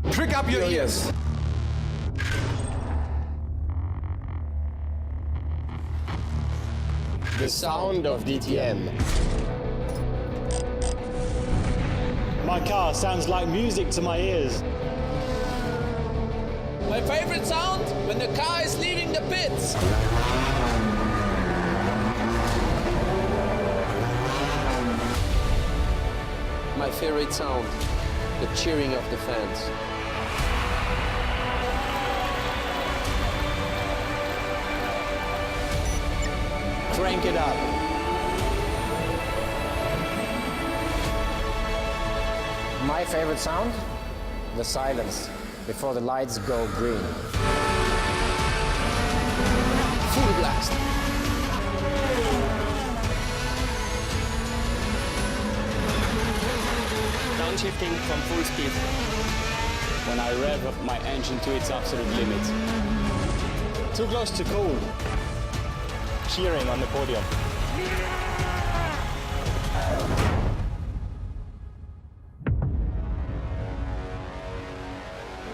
Prick up your ears. The sound of DTM. My car sounds like music to my ears. My favorite sound when the car is leaving the pits. My favorite sound, the cheering of the fans. Crank it up. My favorite sound? The silence before the lights go green. Full blast. Downshifting from full speed. When I rev up my engine to its absolute limit. Too close to cool. Cheering on the podium.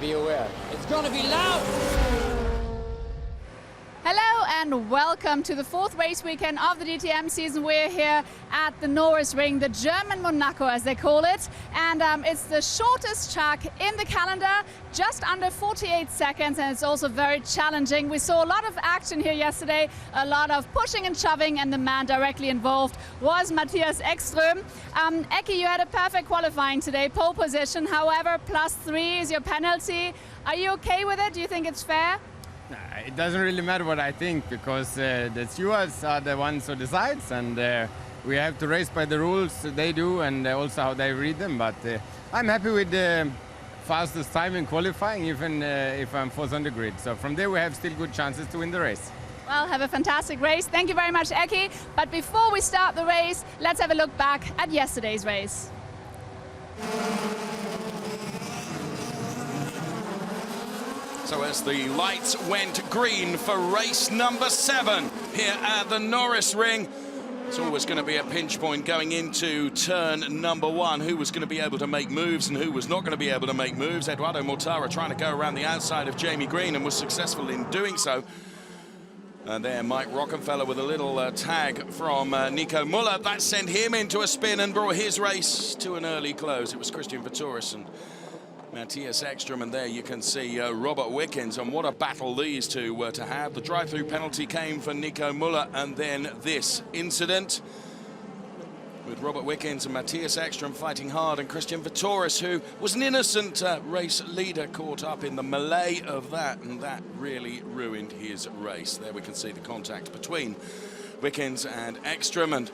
Be aware. It's gonna be loud. Hello and welcome to the fourth race weekend of the DTM season. We're here at the Norisring, the German Monaco as they call it. And it's the shortest track in the calendar, just under 48 seconds, and it's also very challenging. We saw a lot of action here yesterday, a lot of pushing and shoving, and the man directly involved was Matthias Ekström. Eki, you had a perfect qualifying today, pole position. However, +3 is your penalty. Are you okay with it? Do you think it's fair? It doesn't really matter what I think, because the stewards are the ones who decides, and we have to race by the rules they do and also how they read them. But I'm happy with the fastest time in qualifying, even if I'm fourth on the grid. So from there we have still good chances to win the race. Well, have a fantastic race. Thank you very much, Eki. But before we start the race, let's have a look back at yesterday's race. So as the lights went green for race number 7 here at the Norisring, it's always going to be a pinch point going into turn number 1. Who was going to be able to make moves and who was not going to be able to make moves? Edoardo MORTARA trying to go around the outside of Jamie Green and was successful in doing so. And there, Mike Rockenfeller with a little tag from Nico Müller. That sent him into a spin and brought his race to an early close. It was Christian Vittoris and Matthias Ekström, and there you can see Robert Wickens, and what a battle these two were to have. The drive-through penalty came for Nico Müller, and then this incident with Robert Wickens and Matthias Ekström fighting hard, and Christian Vittoris, who was an innocent race leader, caught up in the melee of that, and that really ruined his race. There we can see the contact between Wickens and Ekström, and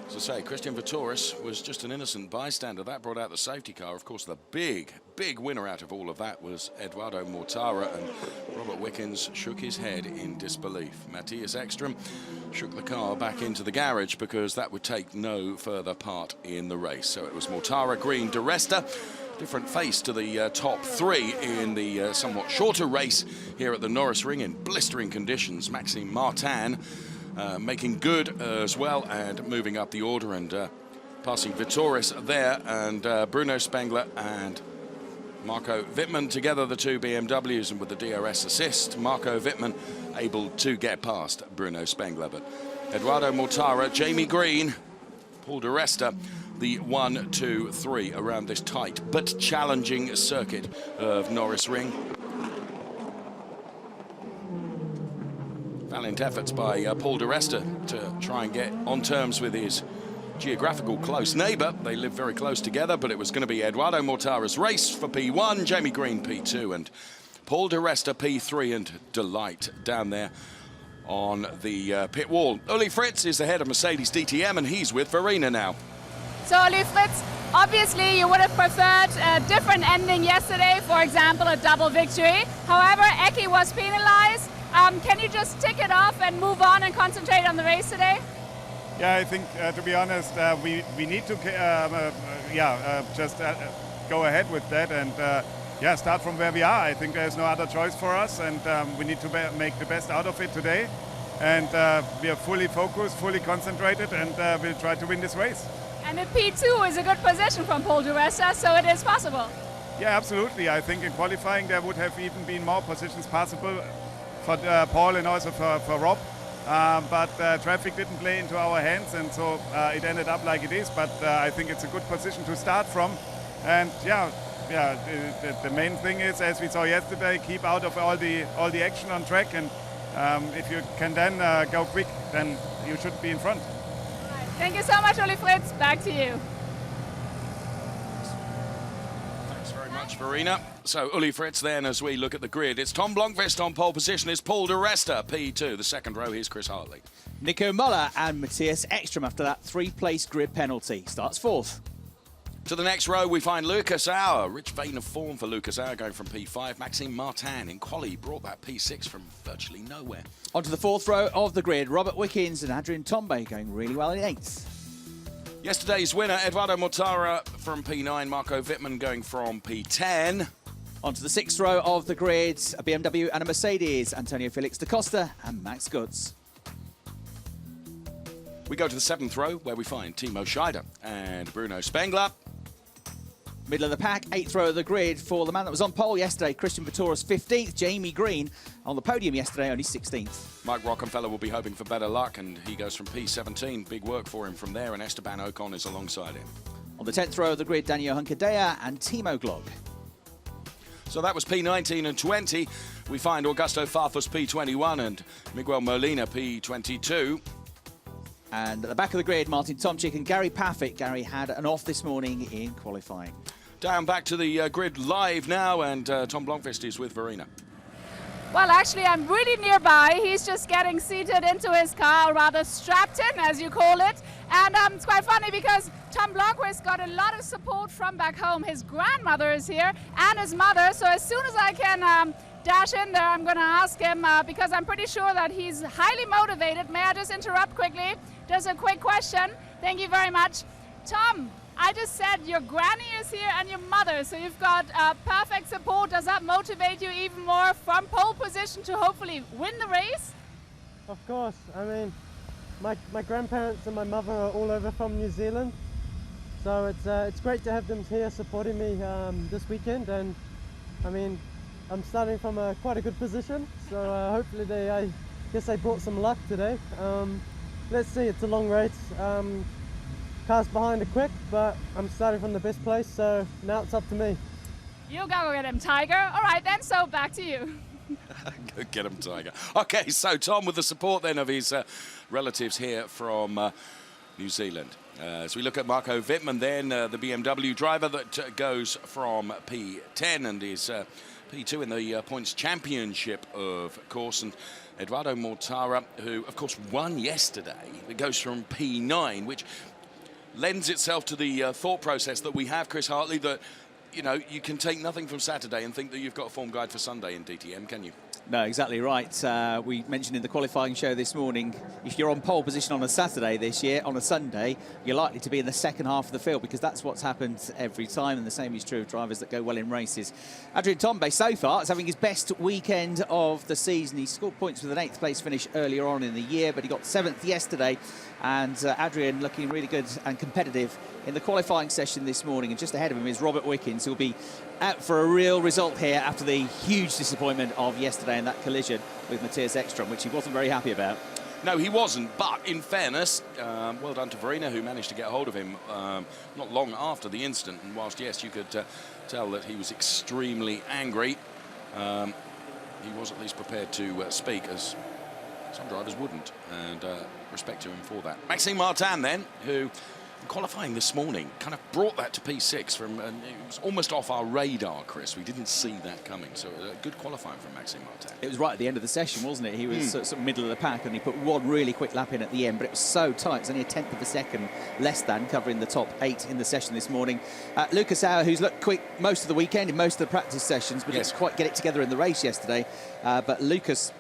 as I say, Christian Vittoris was just an innocent bystander. That brought out the safety car. Of course, the big winner out of all of that was Edoardo MORTARA, and Robert Wickens shook his head in disbelief. Matthias Ekström shook the car back into the garage because that would take no further part in the race. So it was MORTARA, Green, De Resta. Different face to the top 3 in the somewhat shorter race here at the Norisring in blistering conditions. Maxime Martin making good as well and moving up the order and passing Vittoris there, and Bruno Spengler and Marco Wittmann together, the two BMWs, and with the DRS assist, Marco Wittmann able to get past Bruno Spengler. But Edoardo MORTARA, Jamie Green, Paul De Resta, the 1, 2, 3 around this tight but challenging circuit of Norisring. Valiant efforts by Paul De Resta to try and get on terms with his geographical close neighbour. They live very close together, but it was going to be Edoardo MORTARA's race for P1, Jamie Green P2, and Paul De Resta P3, and Delight down there on the pit wall. Uli Fritz is the head of Mercedes DTM, and he's with Verena now. So, Uli Fritz, obviously you would have preferred a different ending yesterday, for example, a double victory. However, Eki was penalized. Can you just tick it off and move on and concentrate on the race today? Yeah, I think, to be honest, we need to just go ahead with that and start from where we are. I think there's no other choice for us, and we need to make the best out of it today. And we are fully focused, fully concentrated, and we'll try to win this race. And a P2 is a good position from Paul De Resta, so it is possible. Yeah, absolutely. I think in qualifying there would have even been more positions possible for Paul and also for Rob. But traffic didn't play into our hands, and so it ended up like it is. But I think it's a good position to start from. And the main thing is, as we saw yesterday, keep out of all the action on track. And if you can then go quick, then you should be in front. Thank you so much, Uli Fritz. Back to you. Thanks very much, Verena. So Uli Fritz then, as we look at the grid, it's Tom Blomqvist on pole position, it's Paul de Resta, P2. The second row, here's Chris Hartley. Nico Muller and Matthias Ekstrom after that three-place grid penalty. Starts fourth. To the next row, we find Lucas Auer. Rich vein of form for Lucas Auer going from P5. Maxime Martin in quali brought that P6 from virtually nowhere. On to the fourth row of the grid. Robert Wickens and Adrian Tombe going really well in eighth. Yesterday's winner, Edoardo MORTARA from P9. Marco Wittmann going from P10. On to the sixth row of the grid. A BMW and a Mercedes. Antonio Felix da Costa and Max Goods. We go to the seventh row, where we find Timo Scheider and Bruno Spengler. Middle of the pack, eighth row of the grid for the man that was on pole yesterday, Christian Vittoris 15th, Jamie Green on the podium yesterday, only 16th. Mike Rockenfeller will be hoping for better luck, and he goes from P17. Big work for him from there, and Esteban Ocon is alongside him. On the 10th row of the grid, Daniel Hunkadea and Timo Glock. So that was P19 and 20. We find Augusto Farfus P21 and Miguel Molina P22. And at the back of the grid, Martin Tomczyk and Gary Paffett. Gary had an off this morning in qualifying. Down back to the grid live now, and Tom Blomqvist is with Verena. Well, actually, I'm really nearby. He's just getting seated into his car, rather strapped in, as you call it. And it's quite funny because Tom Blomqvist got a lot of support from back home. His grandmother is here and his mother. So as soon as I can dash in there, I'm going to ask him because I'm pretty sure that he's highly motivated. May I just interrupt quickly? Just a quick question. Thank you very much. Tom, I just said your granny is here and your mother, so you've got perfect support. Does that motivate you even more from pole position to hopefully win the race? Of course. I mean, my grandparents and my mother are all over from New Zealand, so it's great to have them here supporting me this weekend. And I mean, I'm starting from quite a good position, so hopefully I guess they brought some luck today. Let's see, it's a long race. Cars behind are quick, but I'm starting from the best place, so now it's up to me. You go get him, Tiger. All right then, so back to you. Go get him, Tiger. Okay, so Tom with the support then of his relatives here from New Zealand. As we look at Marco Wittmann then, the BMW driver that goes from P10 and is P2 in the points championship, of course, and Edoardo MORTARA, who of course won yesterday, that goes from P9, which lends itself to the thought process that we have, Chris Hartley, that you know you can take nothing from Saturday and think that you've got a form guide for Sunday in DTM, can you? No, exactly right. We mentioned in the qualifying show this morning, if you're on pole position on a Saturday this year, on a Sunday, you're likely to be in the second half of the field because that's what's happened every time, and the same is true of drivers that go well in races. Adrian Tombe, so far, is having his best weekend of the season. He scored points with an 8th place finish earlier on in the year, but he got 7th yesterday, and Adrian looking really good and competitive in the qualifying session this morning. And just ahead of him is Robert Wickens, who'll be out for a real result here after the huge disappointment of yesterday in that collision with Matthias Ekstrom, which he wasn't very happy about. No, he wasn't, but in fairness, well done to Verena, who managed to get hold of him not long after the incident. And whilst, yes, you could tell that he was extremely angry, he was at least prepared to speak, as some drivers wouldn't, and respect to him for that. Maxime Martin, then, who qualifying this morning kind of brought that to P6 from, and it was almost off our radar, Chris. We didn't see that coming, so a good qualifying from Maxime Martin. It was right at the end of the session, wasn't it? He was sort of middle of the pack, and he put one really quick lap in at the end, but it was so tight. It's only a 10th of a second less than, covering the top 8 in the session this morning. Lucas Auer, who's looked quick most of the weekend in most of the practice sessions, but didn't quite get it together in the race yesterday. But Lucas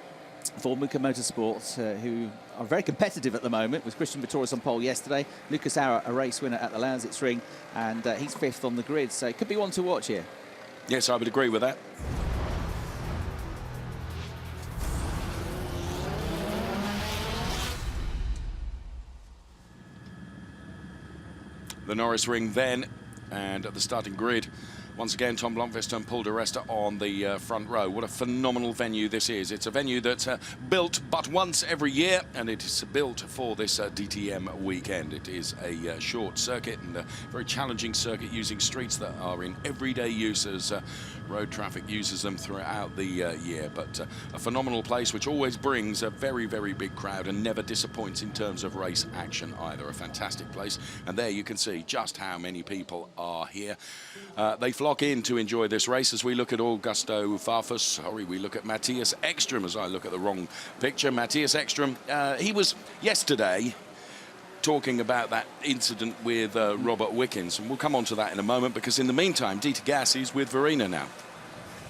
for Muka Motorsport, who are very competitive at the moment, with Christian Vittoris on pole yesterday. Lucas Auer, a race winner at the Lausitz-Ring, and he's 5th on the grid, so it could be one to watch here. Yes, I would agree with that. The Norisring then, and at the starting grid, Once again, Tom Blomqvist and Paul di Resta on the front row. What a phenomenal venue this is. It's a venue that's built but once every year, and it is built for this DTM weekend. It is a short circuit and a very challenging circuit using streets that are in everyday use as road traffic uses them throughout the year. But a phenomenal place which always brings a very, very big crowd and never disappoints in terms of race action either. A fantastic place. And there you can see just how many people are here. They flock in to enjoy this race as we look at Augusto Farfus. Sorry, we look at Matthias Ekström as I look at the wrong picture. Matthias Ekström, he was yesterday talking about that incident with Robert Wickens, and we'll come on to that in a moment, because in the meantime, Dieter Gas is with Verena now.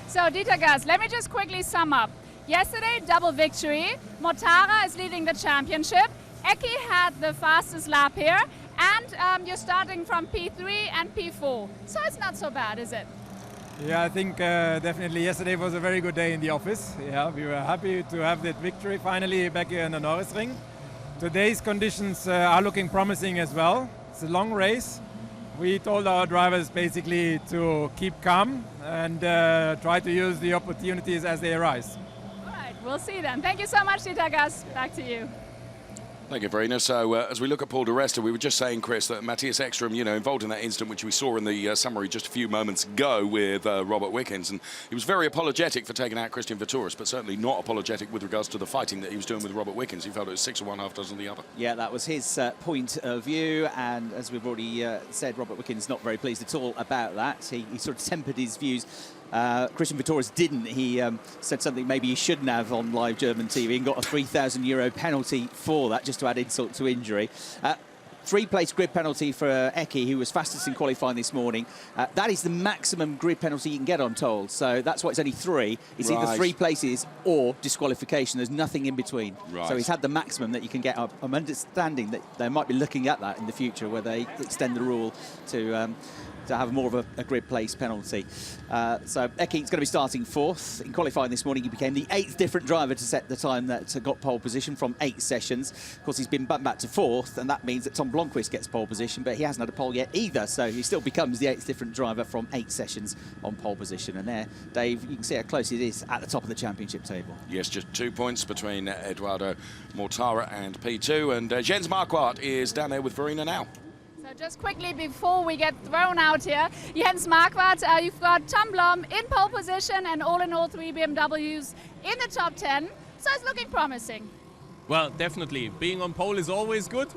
So Dieter Gas, let me just quickly sum up. Yesterday, double victory. Mortara is leading the championship. Eki had the fastest lap here. And you're starting from P3 and P4. So it's not so bad, is it? Yeah, I think definitely yesterday was a very good day in the office. Yeah, we were happy to have that victory finally back here in the Norisring. Today's conditions are looking promising as well. It's a long race. We told our drivers basically to keep calm and try to use the opportunities as they arise. All right, we'll see then. Thank you so much, Dieter Gas. Back to you. Thank you, Verena. So as we look at Paul di Resta, we were just saying, Chris, that Matthias Ekström, you know, involved in that incident which we saw in the summary just a few moments ago with Robert Wickens, and he was very apologetic for taking out Christian Vitouris, but certainly not apologetic with regards to the fighting that he was doing with Robert Wickens. He felt it was 6 of one, half dozen of the other. Yeah, that was his point of view, and as we've already said, Robert Wickens not very pleased at all about that. He sort of tempered his views. Christian Vitouris didn't. He said something maybe he shouldn't have on live German TV and got a €3,000 penalty for that, just to add insult to injury. 3-place grid penalty for Eki, who was fastest in qualifying this morning. That is the maximum grid penalty you can get, I'm told. So that's why it's only 3. It's either 3 places or disqualification. There's nothing in between. Right. So he's had the maximum that you can get. I'm understanding that they might be looking at that in the future, where they extend the rule to have more of a grid place penalty. So Eki's going to be starting 4th. In qualifying this morning, he became the 8th different driver to set the time that got pole position from 8 sessions. Of course, he's been bumped back to 4th, and that means that Tom Blomqvist gets pole position, but he hasn't had a pole yet either, so he still becomes the 8th different driver from 8 sessions on pole position. And there, Dave, you can see how close it is at the top of the championship table. Yes, just 2 points between Edoardo MORTARA and P2, and Jens Marquardt is down there with Verena now. So just quickly before we get thrown out here, Jens Marquardt, you've got Tom Blom in pole position and all in all 3 BMWs in the top 10. So it's looking promising. Well, definitely. Being on pole is always good,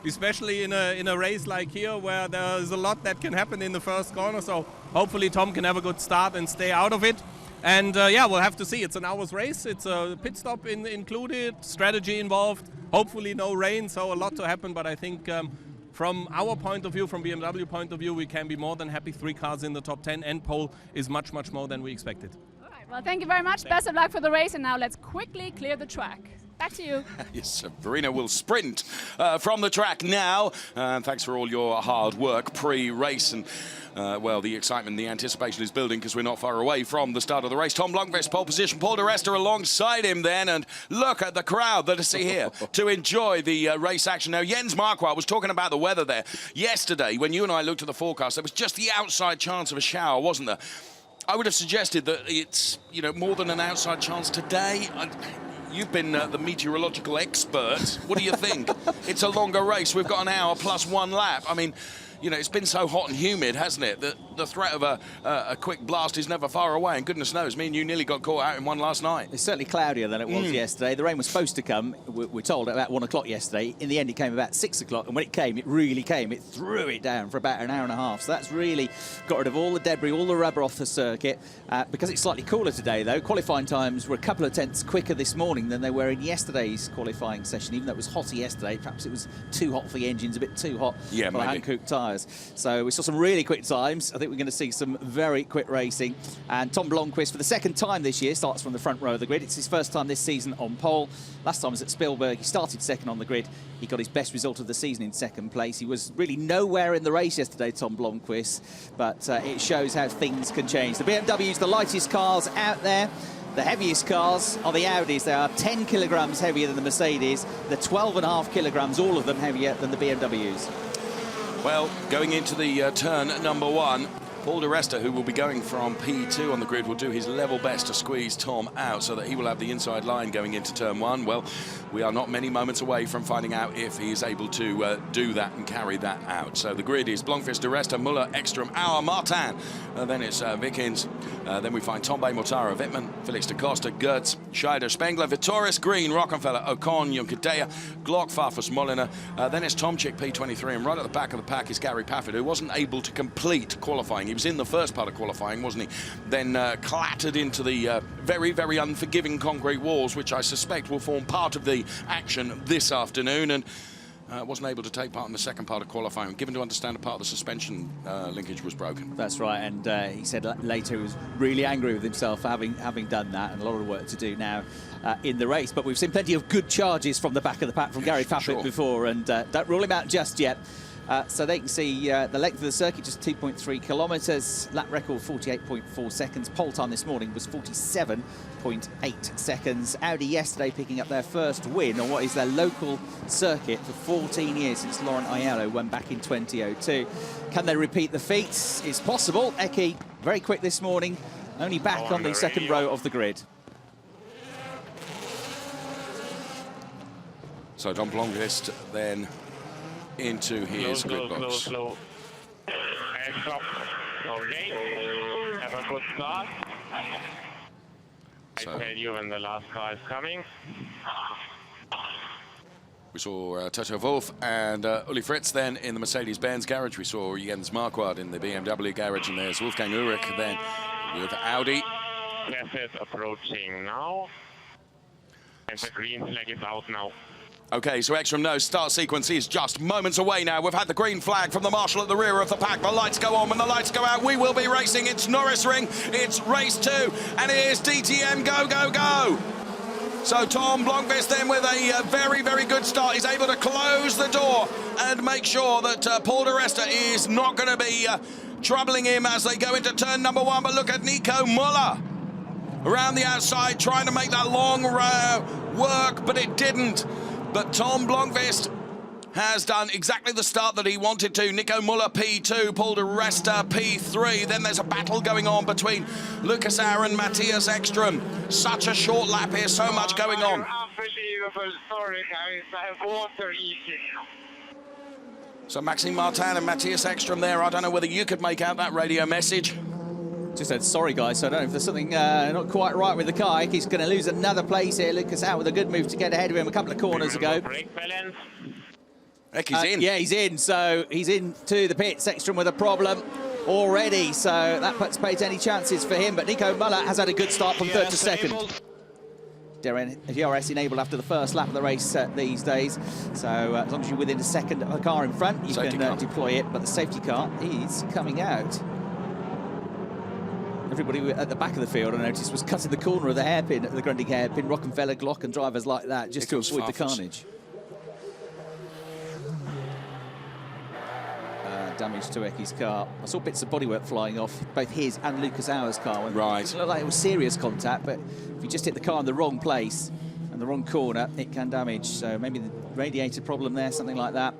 especially in a race like here where there's a lot that can happen in the first corner. So hopefully Tom can have a good start and stay out of it. And yeah, we'll have to see. It's an hour's race. It's a pit stop included, strategy involved, hopefully no rain, so a lot to happen. But I think from our point of view, from BMW point of view, we can be more than happy. 3 cars in the top 10 and pole is much, much more than we expected. All right, well, thank you very much. Best of luck for the race. And now let's quickly clear the track. Back to you. Yes, Verena will sprint from the track now. Thanks for all your hard work pre-race. And, well, the excitement, the anticipation is building because we're not far away from the start of the race. Tom Blomqvist, pole position, Paul di Resta alongside him then. And look at the crowd that is here to enjoy the race action. Now, Jens Marquardt was talking about the weather there. Yesterday, when you and I looked at the forecast, there was just the outside chance of a shower, wasn't there? I would have suggested that it's, you know, more than an outside chance today. You've been the meteorological expert. What do you think? It's a longer race. We've got an hour plus 1 lap. I mean, you know, it's been so hot and humid, hasn't it, that the threat of a quick blast is never far away. And goodness knows, me and you nearly got caught out in one last night. It's certainly cloudier than it was yesterday. The rain was supposed to come, we're told, at about 1 o'clock yesterday. In the end, it came about 6 o'clock. And when it came, it really came. It threw it down for about an hour and a half. So that's really got rid of all the debris, all the rubber off the circuit. Because it's slightly cooler today, though, qualifying times were a couple of tenths quicker this morning than they were in yesterday's qualifying session. Even though it was hotter yesterday, perhaps it was too hot for the engines, a bit too hot for the hand-cooked tyres. So we saw some really quick times. I think we're going to see some very quick racing. And Tom Blomqvist, for the 2nd time this year, starts from the front row of the grid. It's his 1st time this season on pole. Last time was at Spielberg. He started 2nd on the grid. He got his best result of the season in 2nd place. He was really nowhere in the race yesterday, Tom Blomqvist, but it shows how things can change. The BMW's the lightest cars out there. The heaviest cars are the Audis. They are 10 kilograms heavier than the Mercedes. They're 12.5 kilograms, all of them heavier than the BMWs. Well, going into the turn number 1, Paul di Resta, who will be going from P2 on the grid, will do his level best to squeeze Tom out so that he will have the inside line going into turn 1. Well, we are not many moments away from finding out if he is able to do that and carry that out. So the grid is Blomqvist, di Resta, Muller, Ekstrom, Auer, Martin. Then it's Wickens. Then we find Tombe, Mortara, Wittmann, Felix da Costa, Gertz, Scheider, Spengler, Vittoris, Green, Rockefeller, Ocon, Junkadea, Glock, Farfus, Molina. Then it's TOMCZYK, P23, and right at the back of the pack is Gary Pafford, who wasn't able to complete qualifying. He was in the first part of qualifying, wasn't he? Then clattered into the very, very unforgiving concrete walls, which I suspect will form part of the action this afternoon, and wasn't able to take part in the second part of qualifying, given to understand a part of the suspension linkage was broken. That's right, and he said later he was really angry with himself for having done that, and a lot of work to do now in the race. But we've seen plenty of good charges from the back of the pack from Gary Pafford before, and don't rule him out just yet. So they can see the length of the circuit, just 2.3 kilometres. Lap record 48.4 seconds. Pole time this morning was 47.8 seconds. Audi yesterday picking up their first win on what is their local circuit for 14 years since Laurent Aiello won back in 2002. Can they repeat the feat? It's possible. Eki, very quick this morning, only back on the second row of the grid. So Tom Blomqvist then into his grid box. Slow. Stop. Okay. Have a good start. I tell you when the last car is coming. We saw Toto Wolff and Uli Fritz then in the Mercedes-Benz garage. We saw Jens Marquardt in the BMW garage, and there's Wolfgang Ulrich then with Audi. That's it, approaching now. And the green flag is out now. Okay, so Ekstrom knows start sequence is just moments away now. We've had the green flag from the marshal at the rear of the pack. The lights go on. When the lights go out, we will be racing. It's Norisring, it's race 2, and it is DTM go, go, go. So Tom Blomqvist then with a very, very good start. He's able to close the door and make sure that Paul di Resta is not going to be troubling him as they go into turn number 1. But look at Nico Muller around the outside trying to make that long work, but it didn't. But Tom Blomqvist has done exactly the start that he wanted to. Nico Muller P2, Paul di Resta P3. Then there's a battle going on between Lucas Auer and Matthias Ekstrom. Such a short lap here, so much going on. Unbelievable. Sorry, guys. I have water eating. So Maxime Martin and Matthias Ekstrom there. I don't know whether you could make out that radio message. Just said, sorry, guys, so I don't know if there's something not quite right with the car. He's going to lose another place here. Lucas out with a good move to get ahead of him a couple of corners ago. Heck, he's in. Yeah, he's in. So he's into the pits. Ekstrom with a problem already. So that puts paid any chances for him. But Nico Muller has had a good start from third to second. DRS enabled after the first lap of the race these days. So as long as you're within a second of a car in front, you can deploy it. But the safety car is coming out. Everybody at the back of the field, I noticed, was cutting the corner of the hairpin, the Grundig hairpin, Rockefeller, Glock and drivers like that, just to avoid the carnage. Damage to Eki's car. I saw bits of bodywork flying off, both his and Lucas Auer's car. Right. It looked like it was serious contact, but if you just hit the car in the wrong place and the wrong corner, it can damage. So maybe the radiator problem there, something like that.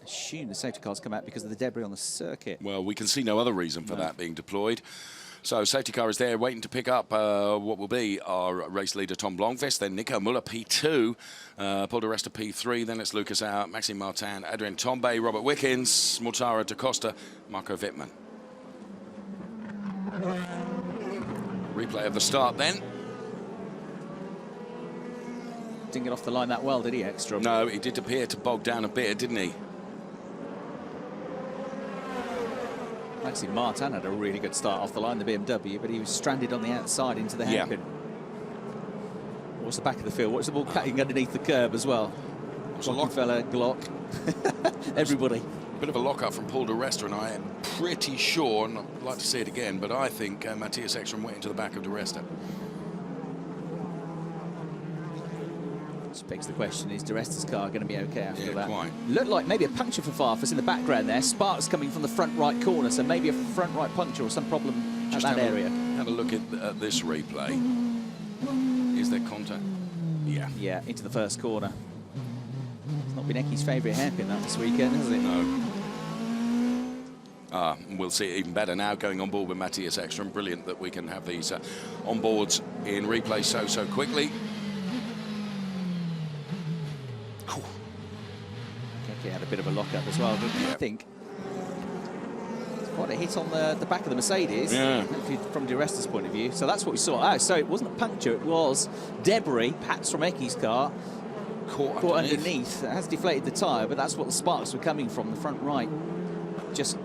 I assume the safety cars come out because of the debris on the circuit. Well, we can see no other reason for that being deployed. So safety car is there waiting to pick up what will be our race leader, Tom Blomqvist. Then Nico Muller, P2. Paul di Resta, P3. Then it's Lucas Auer, Maxime Martin, Adrien Tombe, Robert Wickens, Mortara, da Costa, Marco Wittmann. Replay of the start then. Didn't get off the line that well, did he, Ekstrom? No, he did appear to bog down a bit, didn't he? Actually, Martin had a really good start off the line, the BMW, but he was stranded on the outside into the hairpin. What's the back of the field? What's the ball cutting underneath the curb as well? Rockefeller, Glock, everybody. Bit of a lock-up from Paul di Resta, and I am pretty sure, and I'd like to see it again, but I think Matthias Ekstrom went into the back of di Resta. Which begs the question, is di Resta's car going to be okay after that? Quite. Looked like maybe a puncture for Farfus in the background there. Sparks coming from the front right corner, so maybe a front right puncture or some problem at that area. Have a look at this replay. Is there contact? Yeah. Yeah, into the first corner. It's not been Eki's favourite hairpin that this weekend, has it? No. We'll see it even better now going on board with Matthias Ekström. Brilliant that we can have these onboards in replay so quickly. He had a bit of a lock-up as well, didn't he? I think. It's quite a hit on the back of the Mercedes, from Di Resta's point of view. So that's what we saw. So it wasn't a puncture, it was debris, perhaps from Ecky's car, caught underneath. It has deflated the tyre, but that's what the sparks were coming from, the front right. Just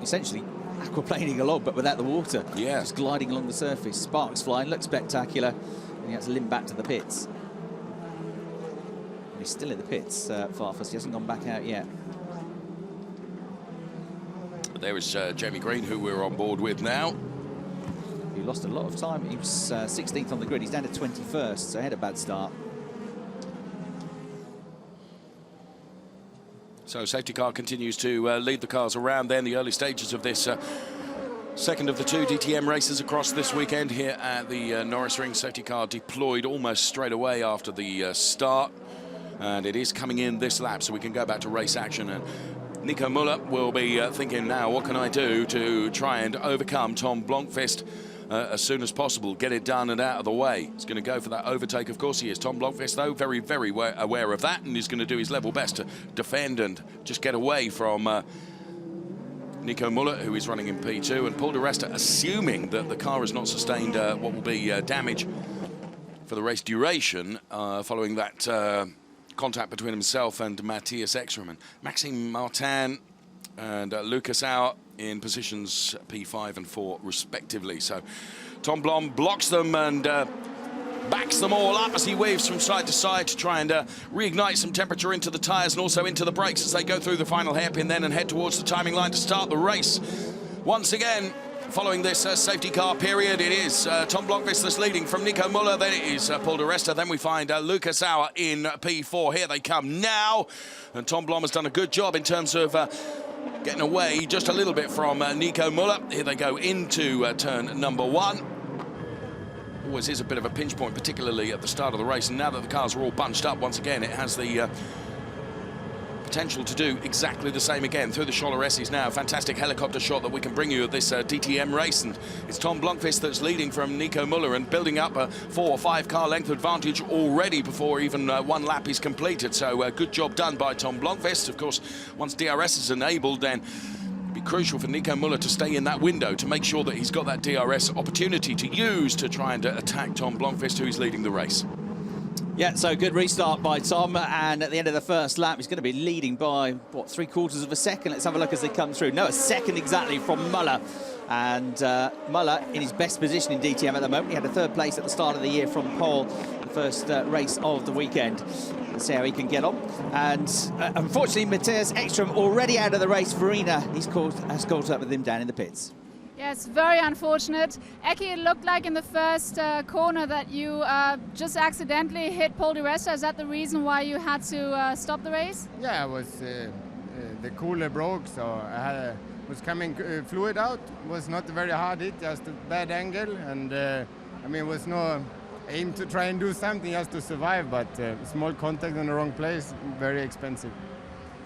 essentially aquaplaning along, but without the water. Yeah. Just gliding along the surface. Sparks flying, looks spectacular. And he had to limp back to the pits. He's still in the pits, Farfus. He hasn't gone back out yet. There is Jamie Green, who we're on board with now. He lost a lot of time. He was 16th on the grid. He's down to 21st, so he had a bad start. So safety car continues to lead the cars around there in the early stages of this second of the 2 DTM races across this weekend here at the Norisring. Safety car deployed almost straight away after the start. And it is coming in this lap, so we can go back to race action. And Nico Müller will be thinking now, what can I do to try and overcome Tom Blomqvist as soon as possible, get it done and out of the way. He's going to go for that overtake, of course he is. Tom Blomqvist, though, very, very aware of that, and he's going to do his level best to defend and just get away from Nico Müller, who is running in P2, and Paul Di Resta, assuming that the car has not sustained what will be damage for the race duration following that contact between himself and Matthias Ekström. And Maxime Martin and Lucas Auer in positions P5 and 4 respectively. So Tom Blom blocks them and backs them all up as he waves from side to side to try and reignite some temperature into the tyres and also into the brakes as they go through the final hairpin then and head towards the timing line to start the race. Once again, following this safety car period, it is Tom Blomqvist that's leading from Nico Müller, then it is Paul Di Resta, then we find Lucas Auer in P4. Here they come now, and Tom Blom has done a good job in terms of getting away just a little bit from Nico Müller. Here they go into turn number 1. Always is a bit of a pinch point, particularly at the start of the race, and now that the cars are all bunched up, once again, it has the potential to do exactly the same again through the Scholler-Esses now. Fantastic helicopter shot that we can bring you at this DTM race, and it's Tom Blomqvist that's leading from Nico Müller and building up a 4 or 5 car length advantage already before even one lap is completed. So good job done by Tom Blomqvist. Of course, once DRS is enabled, then it'd be crucial for Nico Müller to stay in that window to make sure that he's got that DRS opportunity to use to try and attack Tom Blomqvist, who is leading the race. Yeah, so good restart by Tom, and at the end of the first lap, he's going to be leading by, what, 3/4 of a second? Let's have a look as they come through. No, a second exactly from Müller. And Müller in his best position in DTM at the moment. He had a 3rd place at the start of the year from pole, the first race of the weekend. Let's see how he can get on. And unfortunately, Matthias Ekström already out of the race. Verena, has caught up with him down in the pits. Yeah, it's very unfortunate. Ecky, it looked like in the first corner that you just accidentally hit Paul Di Resta. Is that the reason why you had to stop the race? Yeah, it was the cooler broke, so I was coming fluid out. It was not a very hard hit, just a bad angle, and I mean, it was no aim to try and do something just to survive, but small contact in the wrong place, very expensive.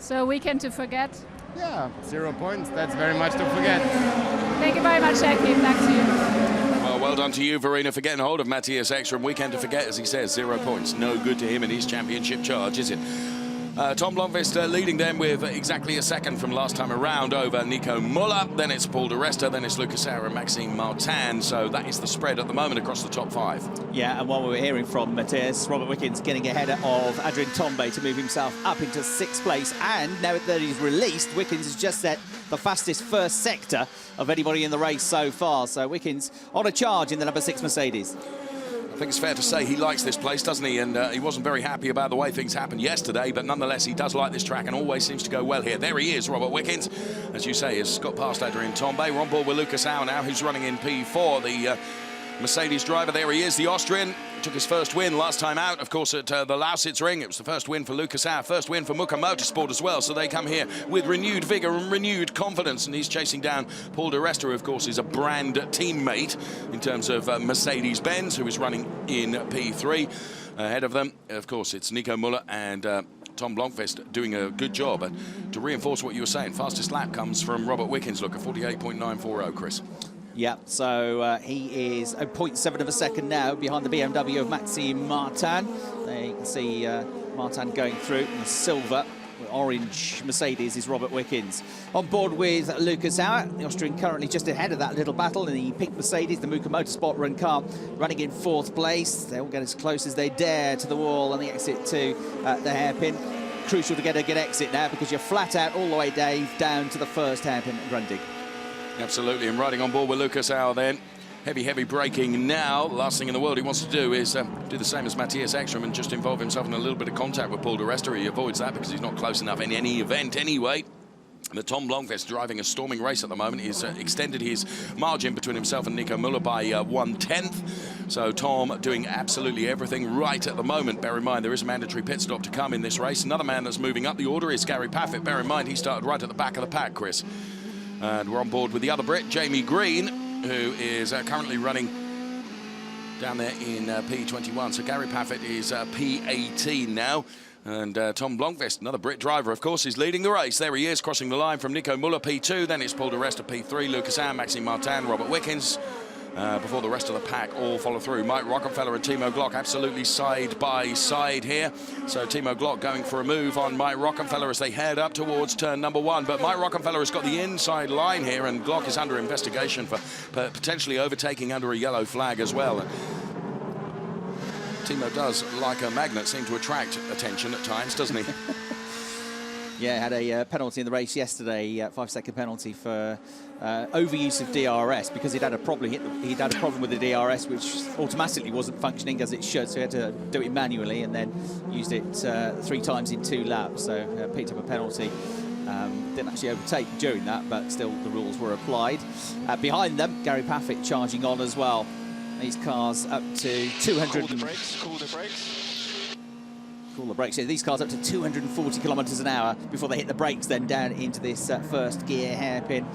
So weekend to forget? Yeah, 0 points, that's very much to forget. Thank you very much, Ecky. Back to you. Well done to you, Verena, for getting hold of Matthias Ekström. Weekend to forget, as he says, 0 points. No good to him in his championship charge, is it? Tom Blomqvist leading them with exactly a second from last time around over Nico Müller. Then it's Paul Di Resta, then it's Lucas Auer and Maxime Martin. So that is the spread at the moment across the top 5. Yeah, and while we were hearing from Matthias, Robert Wickens getting ahead of Adrian Tombe to move himself up into 6th place. And now that he's released, Wickens has just set the fastest first sector of anybody in the race so far. So Wickens on a charge in the number 6 Mercedes. I think it's fair to say he likes this place, doesn't he? And he wasn't very happy about the way things happened yesterday, but nonetheless, he does like this track and always seems to go well here. There he is, Robert Wickens. As you say, has got past Adrian Tombe. We're on board with Lucas Auer now, who's running in P4, the Mercedes driver. There he is, the Austrian. Took his first win last time out, of course, at the Lausitz-Ring. It was the first win for Lucas Auer, first win for Muka Motorsport as well. So they come here with renewed vigour and renewed confidence. And he's chasing down Paul Di Resta, who, of course, is a brand teammate in terms of Mercedes-Benz, who is running in P3. Ahead of them, of course, it's Nico Müller and Tom Blomqvist doing a good job. And to reinforce what you were saying, fastest lap comes from Robert Wickens. Look, at 48.940, Chris. Yeah, so he is 0.7 of a second now behind the BMW of Maxime Martin. There you can see Martin going through in the silver. Orange Mercedes is Robert Wickens. On board with Lucas Auer, the Austrian currently just ahead of that little battle in the pink Mercedes, the Muka Motorsport run car, running in 4th place. They'll get as close as they dare to the wall on the exit to the hairpin. Crucial to get a good exit now because you're flat out all the way, Dave, down to the first hairpin at Grundig. Absolutely, and riding on board with Lucas Auer then. Heavy braking now. Last thing in the world he wants to do is do the same as Matthias Ekstrom and just involve himself in a little bit of contact with Paul di Resta. He avoids that because he's not close enough in any event anyway. But Tom Blomqvist, driving a storming race at the moment, he's extended his margin between himself and Nico Müller by 1/10. So Tom doing absolutely everything right at the moment. Bear in mind, there is a mandatory pit stop to come in this race. Another man that's moving up the order is Gary Paffett. Bear in mind, he started right at the back of the pack, Chris. And we're on board with the other Brit, Jamie Green, who is currently running down there in P21. So Gary Paffett is P18 now. And Tom Blomqvist, another Brit driver, of course, is leading the race. There he is, crossing the line from Nico Müller, P2. Then it's Paul di Resta, P3. Lucas Auer, Maxime Martin, Robert Wickens. Before the rest of the pack all follow through. Mike Rockefeller and Timo Glock absolutely side by side here. So Timo Glock going for a move on Mike Rockefeller as they head up towards turn number 1. But Mike Rockefeller has got the inside line here, and Glock is under investigation for potentially overtaking under a yellow flag as well. Timo does, like a magnet, seem to attract attention at times, doesn't he? Yeah, had a penalty in the race yesterday, 5-second penalty for overuse of DRS because he'd had a problem. He'd had a problem with the DRS, which automatically wasn't functioning as it should, so he had to do it manually and then used it 3 times in 2 laps. So picked up a penalty. Didn't actually overtake during that, but still the rules were applied. Behind them, Gary Paffett charging on as well. These cars up to 200. Cool the brakes. Cool the brakes. Yeah, these cars up to 240 kilometres an hour before they hit the brakes, then down into this first gear hairpin.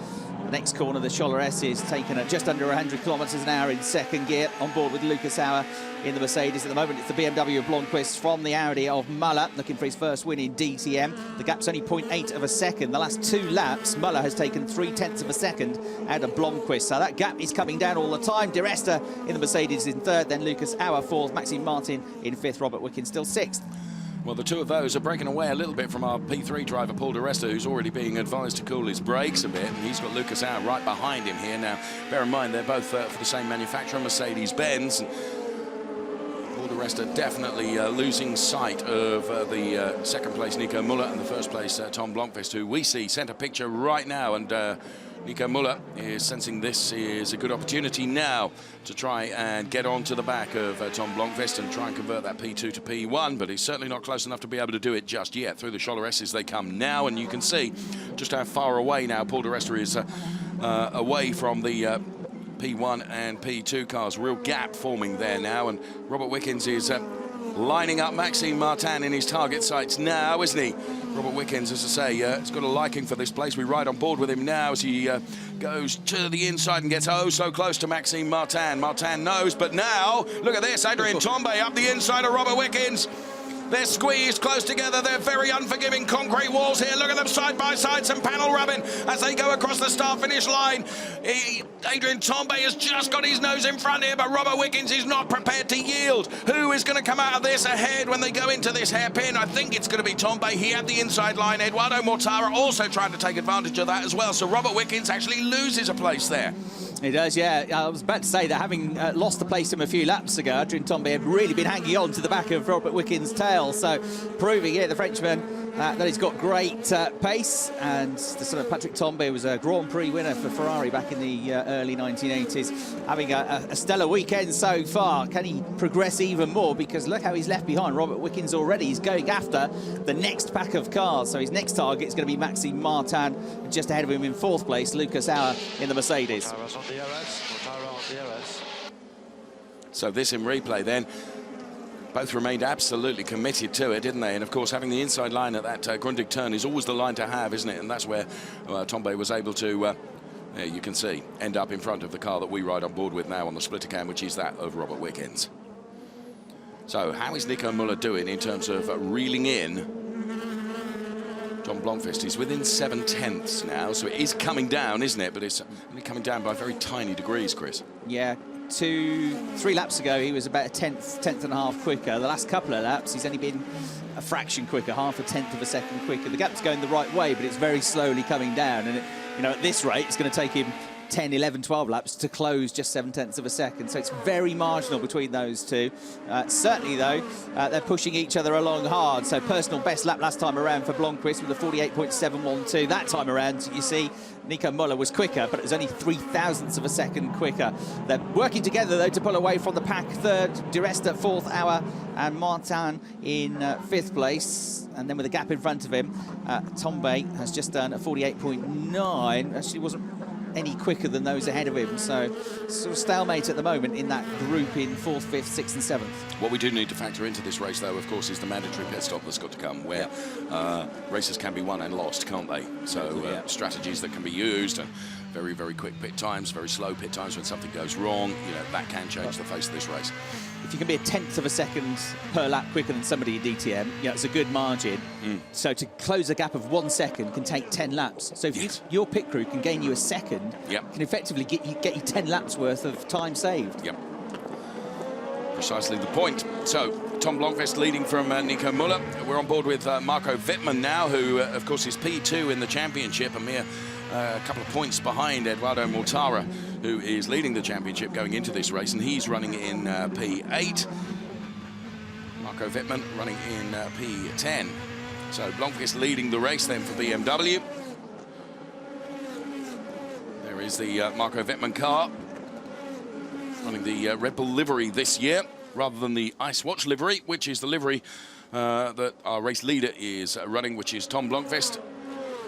The next corner, the Scholler S is taken at just under 100 kilometres an hour in 2nd gear, on board with Lucas Auer in the Mercedes. At the moment, it's the BMW of Blomqvist from the Audi of Muller, looking for his first win in DTM. The gap's only 0.8 of a second. The last 2 laps, Muller has taken 0.3 of a second out of Blomqvist. So that gap is coming down all the time. Di Resta in the Mercedes in 3rd, then Lucas Auer 4th, Maxime Martin in 5th, Robert Wickens still 6th. Well, the two of those are breaking away a little bit from our P3 driver, Paul di Resta, who's already being advised to cool his brakes a bit. And he's got Lucas Auer right behind him here. Now, bear in mind, they're both for the same manufacturer, Mercedes-Benz. Paul di Resta definitely losing sight of the 2nd place Nico Müller and the 1st place Tom Blomqvist, who we see centre picture right now. And Nico Müller is sensing this is a good opportunity now to try and get on to the back of Tom Blomqvist and try and convert that P2 to P1, but he's certainly not close enough to be able to do it just yet. Through the Scholler S's they come now, and you can see just how far away now Paul di Resta is away from the P1 and P2 cars. Real gap forming there now, and Robert Wickens is lining up Maxime Martin in his target sights now, isn't he? Robert Wickens, as I say, has got a liking for this place. We ride on board with him now as he goes to the inside and gets so close to Maxime Martin. Martin knows, but now, look at this, Adrien Tombe up the inside of Robert Wickens. They're squeezed close together. They're very unforgiving concrete walls here. Look at them side by side, some panel rubbing as they go across the start-finish line. Adrien Tombe has just got his nose in front here, but Robert Wickens is not prepared to yield. Who is going to come out of this ahead when they go into this hairpin? I think it's going to be Tombe. He had the inside line. Edoardo Mortara also trying to take advantage of that as well. So Robert Wickens actually loses a place there. He does, yeah. I was about to say that having lost the place from a few laps ago, Adrien Tombe had really been hanging on to the back of Robert Wickens' tail, so proving here, the Frenchman, that he's got great pace. And the sort of Patrick Tombe was a Grand Prix winner for Ferrari back in the early 1980s, having a stellar weekend so far. Can he progress even more? Because look how he's left behind Robert Wickens already. He's going after the next pack of cars, so his next target is going to be Maxime Martin, just ahead of him in 4th place, Lucas Auer in the Mercedes. So this in replay then. Both remained absolutely committed to it, didn't they? And of course, having the inside line at that Grundig turn is always the line to have, isn't it? And that's where Tombe was able to, you can see, end up in front of the car that we ride on board with now on the splitter cam, which is that of Robert Wickens. So how is Nico Müller doing in terms of reeling in Tom Blomqvist is within 7/10 now, so it is coming down, isn't it? But it's only coming down by very tiny degrees, Chris. Yeah, 3 laps ago, he was about a tenth and a half quicker. The last couple of laps, he's only been a fraction quicker, half a tenth of a second quicker. The gap's going the right way, but it's very slowly coming down. And, at this rate, it's going to take him 10, 11, 12 laps to close just 7/10 of a second. So it's very marginal between those two. Certainly, though, they're pushing each other along hard. So personal best lap last time around for Blomqvist with a 48.712. That time around, you see, Nico Müller was quicker, but it was only 0.03 of a second quicker. They're working together, though, to pull away from the pack. Third, Di Resta, fourth, Auer, and Martin in fifth place. And then with a gap in front of him, Tombe has just done a 48.9. Actually wasn't any quicker than those ahead of him, so sort of stalemate at the moment in that group in 4th, 5th, 6th and 7th. What we do need to factor into this race, though, of course, is the mandatory pit stop that's got to come, where races can be won and lost, can't they? So strategies that can be used, and very, very quick pit times, very slow pit times when something goes wrong, that can change the face of this race. If you can be a tenth of a second per lap quicker than somebody in DTM, it's a good margin. So to close a gap of 1 second can take 10 laps. So if your pit crew can gain you a second, can effectively get you 10 laps worth of time saved. Yep. Precisely the point. So Tom Blomqvist leading from Nico Müller. We're on board with Marco Wittmann now, who, of course, is P2 in the championship, a mere couple of points behind Edoardo MORTARA, who is leading the championship going into this race, and he's running in P8. Marco Wittmann running in P10. So Blomqvist leading the race then for BMW. There is the Marco Wittmann car, running the Red Bull livery this year, rather than the Ice Watch livery, which is the livery that our race leader is running, which is Tom Blomqvist.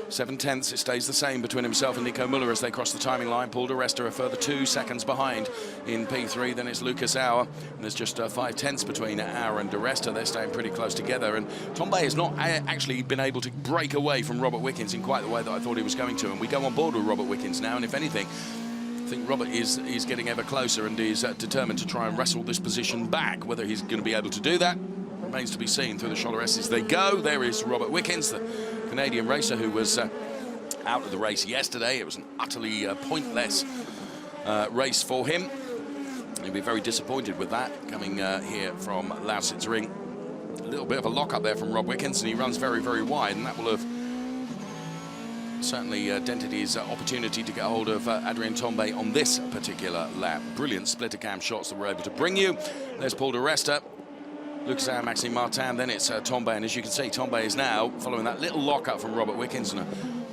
7/10, it stays the same between himself and Nico Müller as they cross the timing line. Paul Di Resta a further 2 seconds behind in P3. Then it's Lucas Auer, and there's just 5/10 between Auer and Di Resta. They're staying pretty close together, and Tombe has not actually been able to break away from Robert Wickens in quite the way that I thought he was going to, and we go on board with Robert Wickens now, and if anything, I think Robert is getting ever closer and is determined to try and wrestle this position back. Whether he's going to be able to do that remains to be seen. Through the Choleres as they go. There is Robert Wickens, the Canadian racer who was out of the race yesterday. It was an utterly pointless race for him. He'll be very disappointed with that, coming here from Norisring. A little bit of a lock-up there from Rob Wickens, and he runs very, very wide, and that will have certainly dented his opportunity to get hold of Adrien Tombe on this particular lap. Brilliant splitter cam shots that we're able to bring you. There's Paul Di Resta, Lucas Auer, Maxime Martin, then it's Tombe, and as you can see, Tombe is now following that little lock-up from Robert Wickens and a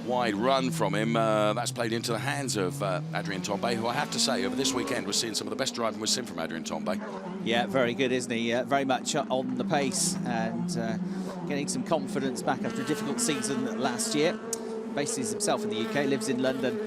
wide run from him. That's played into the hands of Adrien Tombe, who I have to say, over this weekend, we're seeing some of the best driving we've seen from Adrien Tombe. Yeah, very good, isn't he? Very much on the pace and getting some confidence back after a difficult season last year. Bases himself in the UK, lives in London.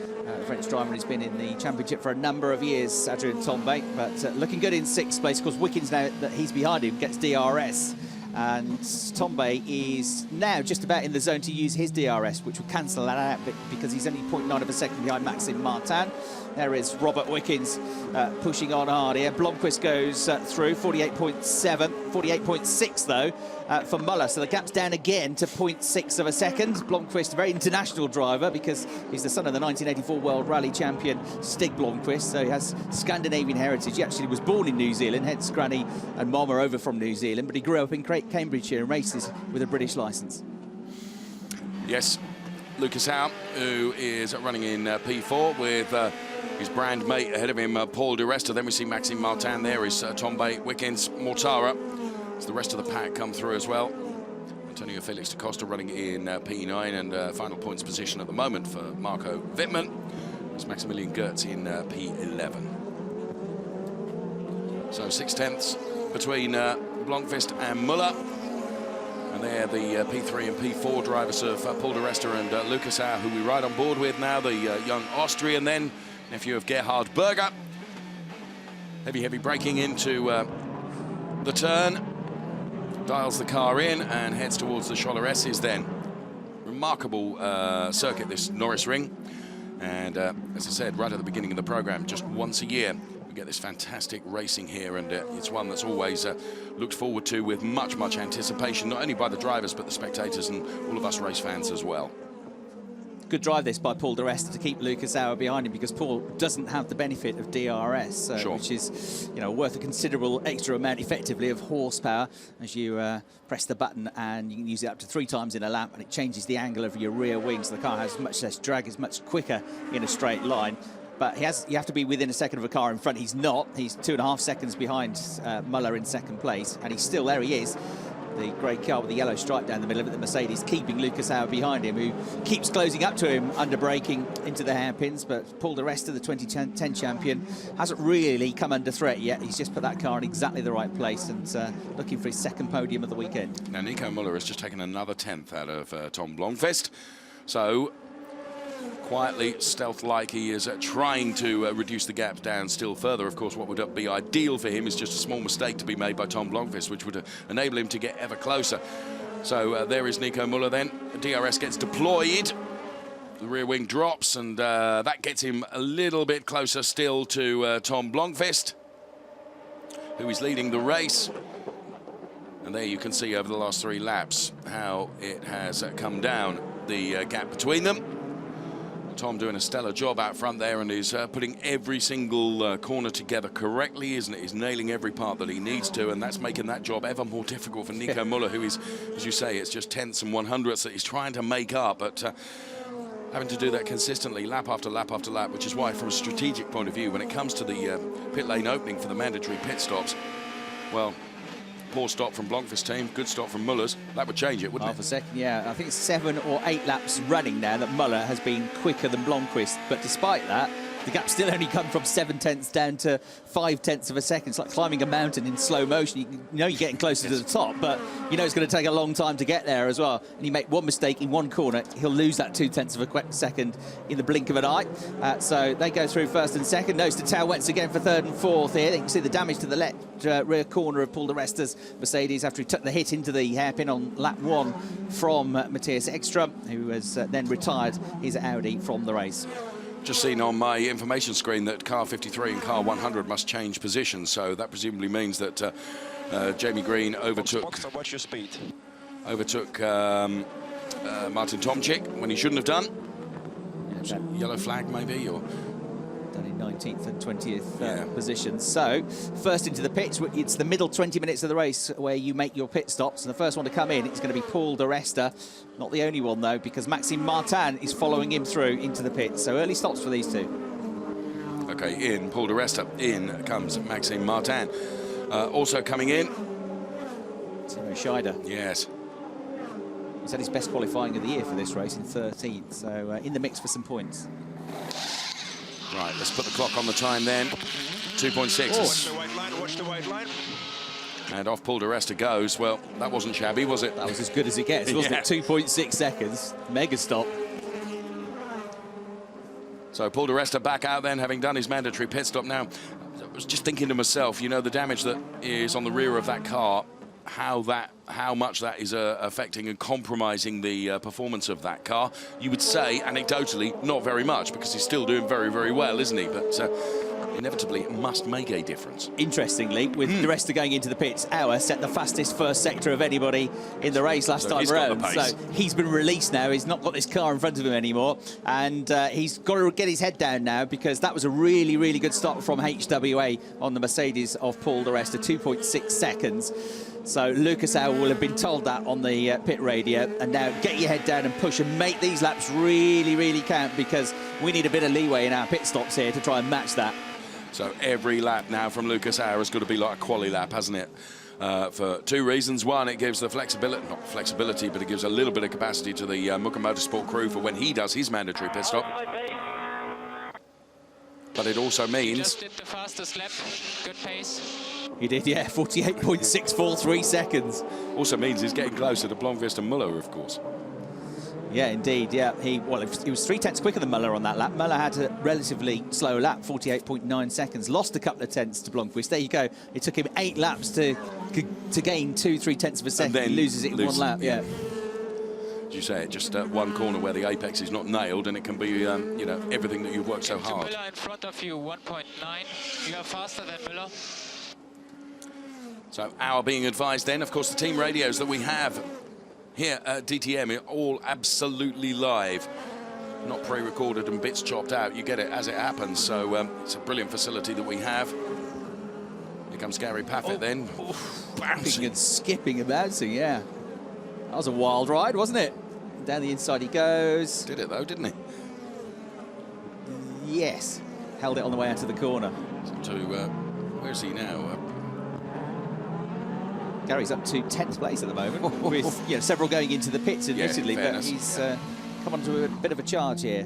French driver, he's been in the championship for a number of years, Adrien Tombe, but looking good in 6th place. Of course, Wickens, now that he's behind him, gets DRS. And Tombe is now just about in the zone to use his DRS, which will cancel that out because he's only 0.9 of a second behind Maxime Martin. There is Robert Wickens pushing on hard here. Blomqvist goes through, 48.7, 48.6 though for Müller. So the gap's down again to 0.6 of a second. Blomqvist, a very international driver because he's the son of the 1984 World Rally champion Stig Blomqvist. So he has Scandinavian heritage. He actually was born in New Zealand, hence Granny and Mom are over from New Zealand, but he grew up in Cambridgeshire and races with a British licence. Yes, Lucas Auer, who is running in P4 with his brand mate ahead of him, Paul Di Resta. Then we see Maxime Martin. There is Tombe, Wickens, MORTARA. As the rest of the pack come through as well. Antonio Felix da Costa running in P9 and final points position at the moment for Marco Wittmann. It's Maximilian Goertz in P11. So 6/10 between Blomqvist and Müller. And they're the P3 and P4 drivers of Paul Di Resta and Lucas Auer, who we ride on board with now, the young Austrian, then nephew of Gerhard Berger. Heavy braking into the turn. Dials the car in and heads towards the Cholereses then. Remarkable circuit, this Norisring. And as I said right at the beginning of the program, just once a year, we get this fantastic racing here, and it's one that's always looked forward to with much anticipation, not only by the drivers but the spectators and all of us race fans as well. Good drive this by Paul di Resta to keep Lucas Auer behind him, because Paul doesn't have the benefit of DRS, Sure. which is, you know, worth a considerable extra amount effectively of horsepower as you press the button, and you can use it up to 3 times in a lap, and it changes the angle of your rear wings. So the car has much less drag, is much quicker in a straight line. But you have to be within a second of a car in front. He's not. He's 2.5 seconds behind Muller in second place, and he's still there. He is. The grey car with the yellow stripe down the middle of it, the Mercedes, keeping Lucas Auer behind him, who keeps closing up to him under braking into the hairpins. But Paul di Resta, the 2010 champion, hasn't really come under threat yet. He's just put that car in exactly the right place and looking for his second podium of the weekend. Now, Nico Muller has just taken another 10th out of Tom Blomqvist. So, quietly, stealth-like, he is trying to reduce the gap down still further. Of course, what would be ideal for him is just a small mistake to be made by Tom Blomqvist, which would enable him to get ever closer. So there is Nico Muller then. DRS gets deployed. The rear wing drops, and that gets him a little bit closer still to Tom Blomqvist, who is leading the race. And there you can see over the last 3 laps how it has come down, the gap between them. Tom doing a stellar job out front there, and is putting every single corner together correctly, isn't it? He's nailing every part that he needs to, and that's making that job ever more difficult for Nico Muller, who is, as you say, it's just tenths and 100ths that he's trying to make up, but having to do that consistently, lap after lap after lap, which is why, from a strategic point of view, when it comes to the pit lane opening for the mandatory pit stops, well, poor stop from Blomqvist's team, good stop from Muller's. That would change it, wouldn't it? Half a second, yeah. I think it's 7 or 8 laps running now that Muller has been quicker than Blomqvist. But despite that, the gap still only come from 7 tenths down to 5 tenths of a second. It's like climbing a mountain in slow motion. You know you're getting closer to the top, but you know it's going to take a long time to get there as well. And you make one mistake in one corner, he'll lose that 2 tenths of a second in the blink of an eye. So they go through first and second. Nose to tail once again for third and fourth here. You can see the damage to the left rear corner of Paul di Resta's Mercedes after he took the hit into the hairpin on lap 1 from Matthias Ekstrom, who has then retired his Audi from the race. Just seen on my information screen that car 53 and car 100 must change positions, so that presumably means that Jamie Green overtook Watch your speed. Martin TOMCZYK when he shouldn't have done. Yeah, yellow flag maybe, or done in 19th and 20th positions. So first into the pits, it's the middle 20 minutes of the race where you make your pit stops, and the first one to come in is going to be Paul di Resta. Not the only one though, because Maxime Martin is following him through into the pits. So early stops for these two. Okay, in Paul di Resta, in comes Maxime Martin. Also coming in, Timo Scheider. Yes. He's had his best qualifying of the year for this race in 13th, so in the mix for some points. Right, let's put the clock on the time then. 2.6. Watch the white line, watch the white line. And off Paul di Resta goes. Well, that wasn't shabby, was it? That was as good as it gets, wasn't it? 2.6 seconds. Mega stop. So Paul di Resta back out then, having done his mandatory pit stop. Now, I was just thinking to myself, you know, the damage that is on the rear of that car, how much that is affecting and compromising the performance of that car. You would say, anecdotally, not very much, because he's still doing very, very well, isn't he? But inevitably, it must make a difference. Interestingly, with di Resta going into the pits, Auer set the fastest first sector of anybody in the race last time around. So he's been released now. He's not got this car in front of him anymore. And he's got to get his head down now, because that was a really, really good stop from HWA on the Mercedes of Paul di Resta, 2.6 seconds. So Lucas Auer will have been told that on the pit radio, and now get your head down and push and make these laps really, really count, because we need a bit of leeway in our pit stops here to try and match that. So every lap now from Lucas Auer has got to be like a quali lap, hasn't it? For 2 reasons. One, it gives the flexibility, not flexibility, but it gives a little bit of capacity to the Mucker Motorsport crew for when he does his mandatory pit stop. But it also means... He just did the fastest lap. Good pace. He did, yeah, 48.643 seconds. Also means he's getting closer to Blomqvist and Muller, of course. Yeah, indeed, yeah. He was 3 tenths quicker than Muller on that lap. Muller had a relatively slow lap, 48.9 seconds. Lost a couple of tenths to Blomqvist. There you go. It took him 8 laps to gain 2-3 tenths of a second. And then he loses it in 1 lap, yeah. as you say, just one corner where the apex is not nailed, and it can be, you know, everything that you've worked so hard. Müller in front of you, 1.9. You are faster than Müller. So our being advised then, of course, the team radios that we have here at DTM are all absolutely live, not pre-recorded and bits chopped out. You get it as it happens, so it's a brilliant facility that we have. Here comes Gary Paffett then. Bouncing and skipping and bouncing, yeah. That was a wild ride, wasn't it? Down the inside he goes. Did it though, didn't he? Yes. Held it on the way out of the corner. To, where's he now? Gary's up to 10th place at the moment, with several going into the pits, admittedly, but he's come onto a bit of a charge here,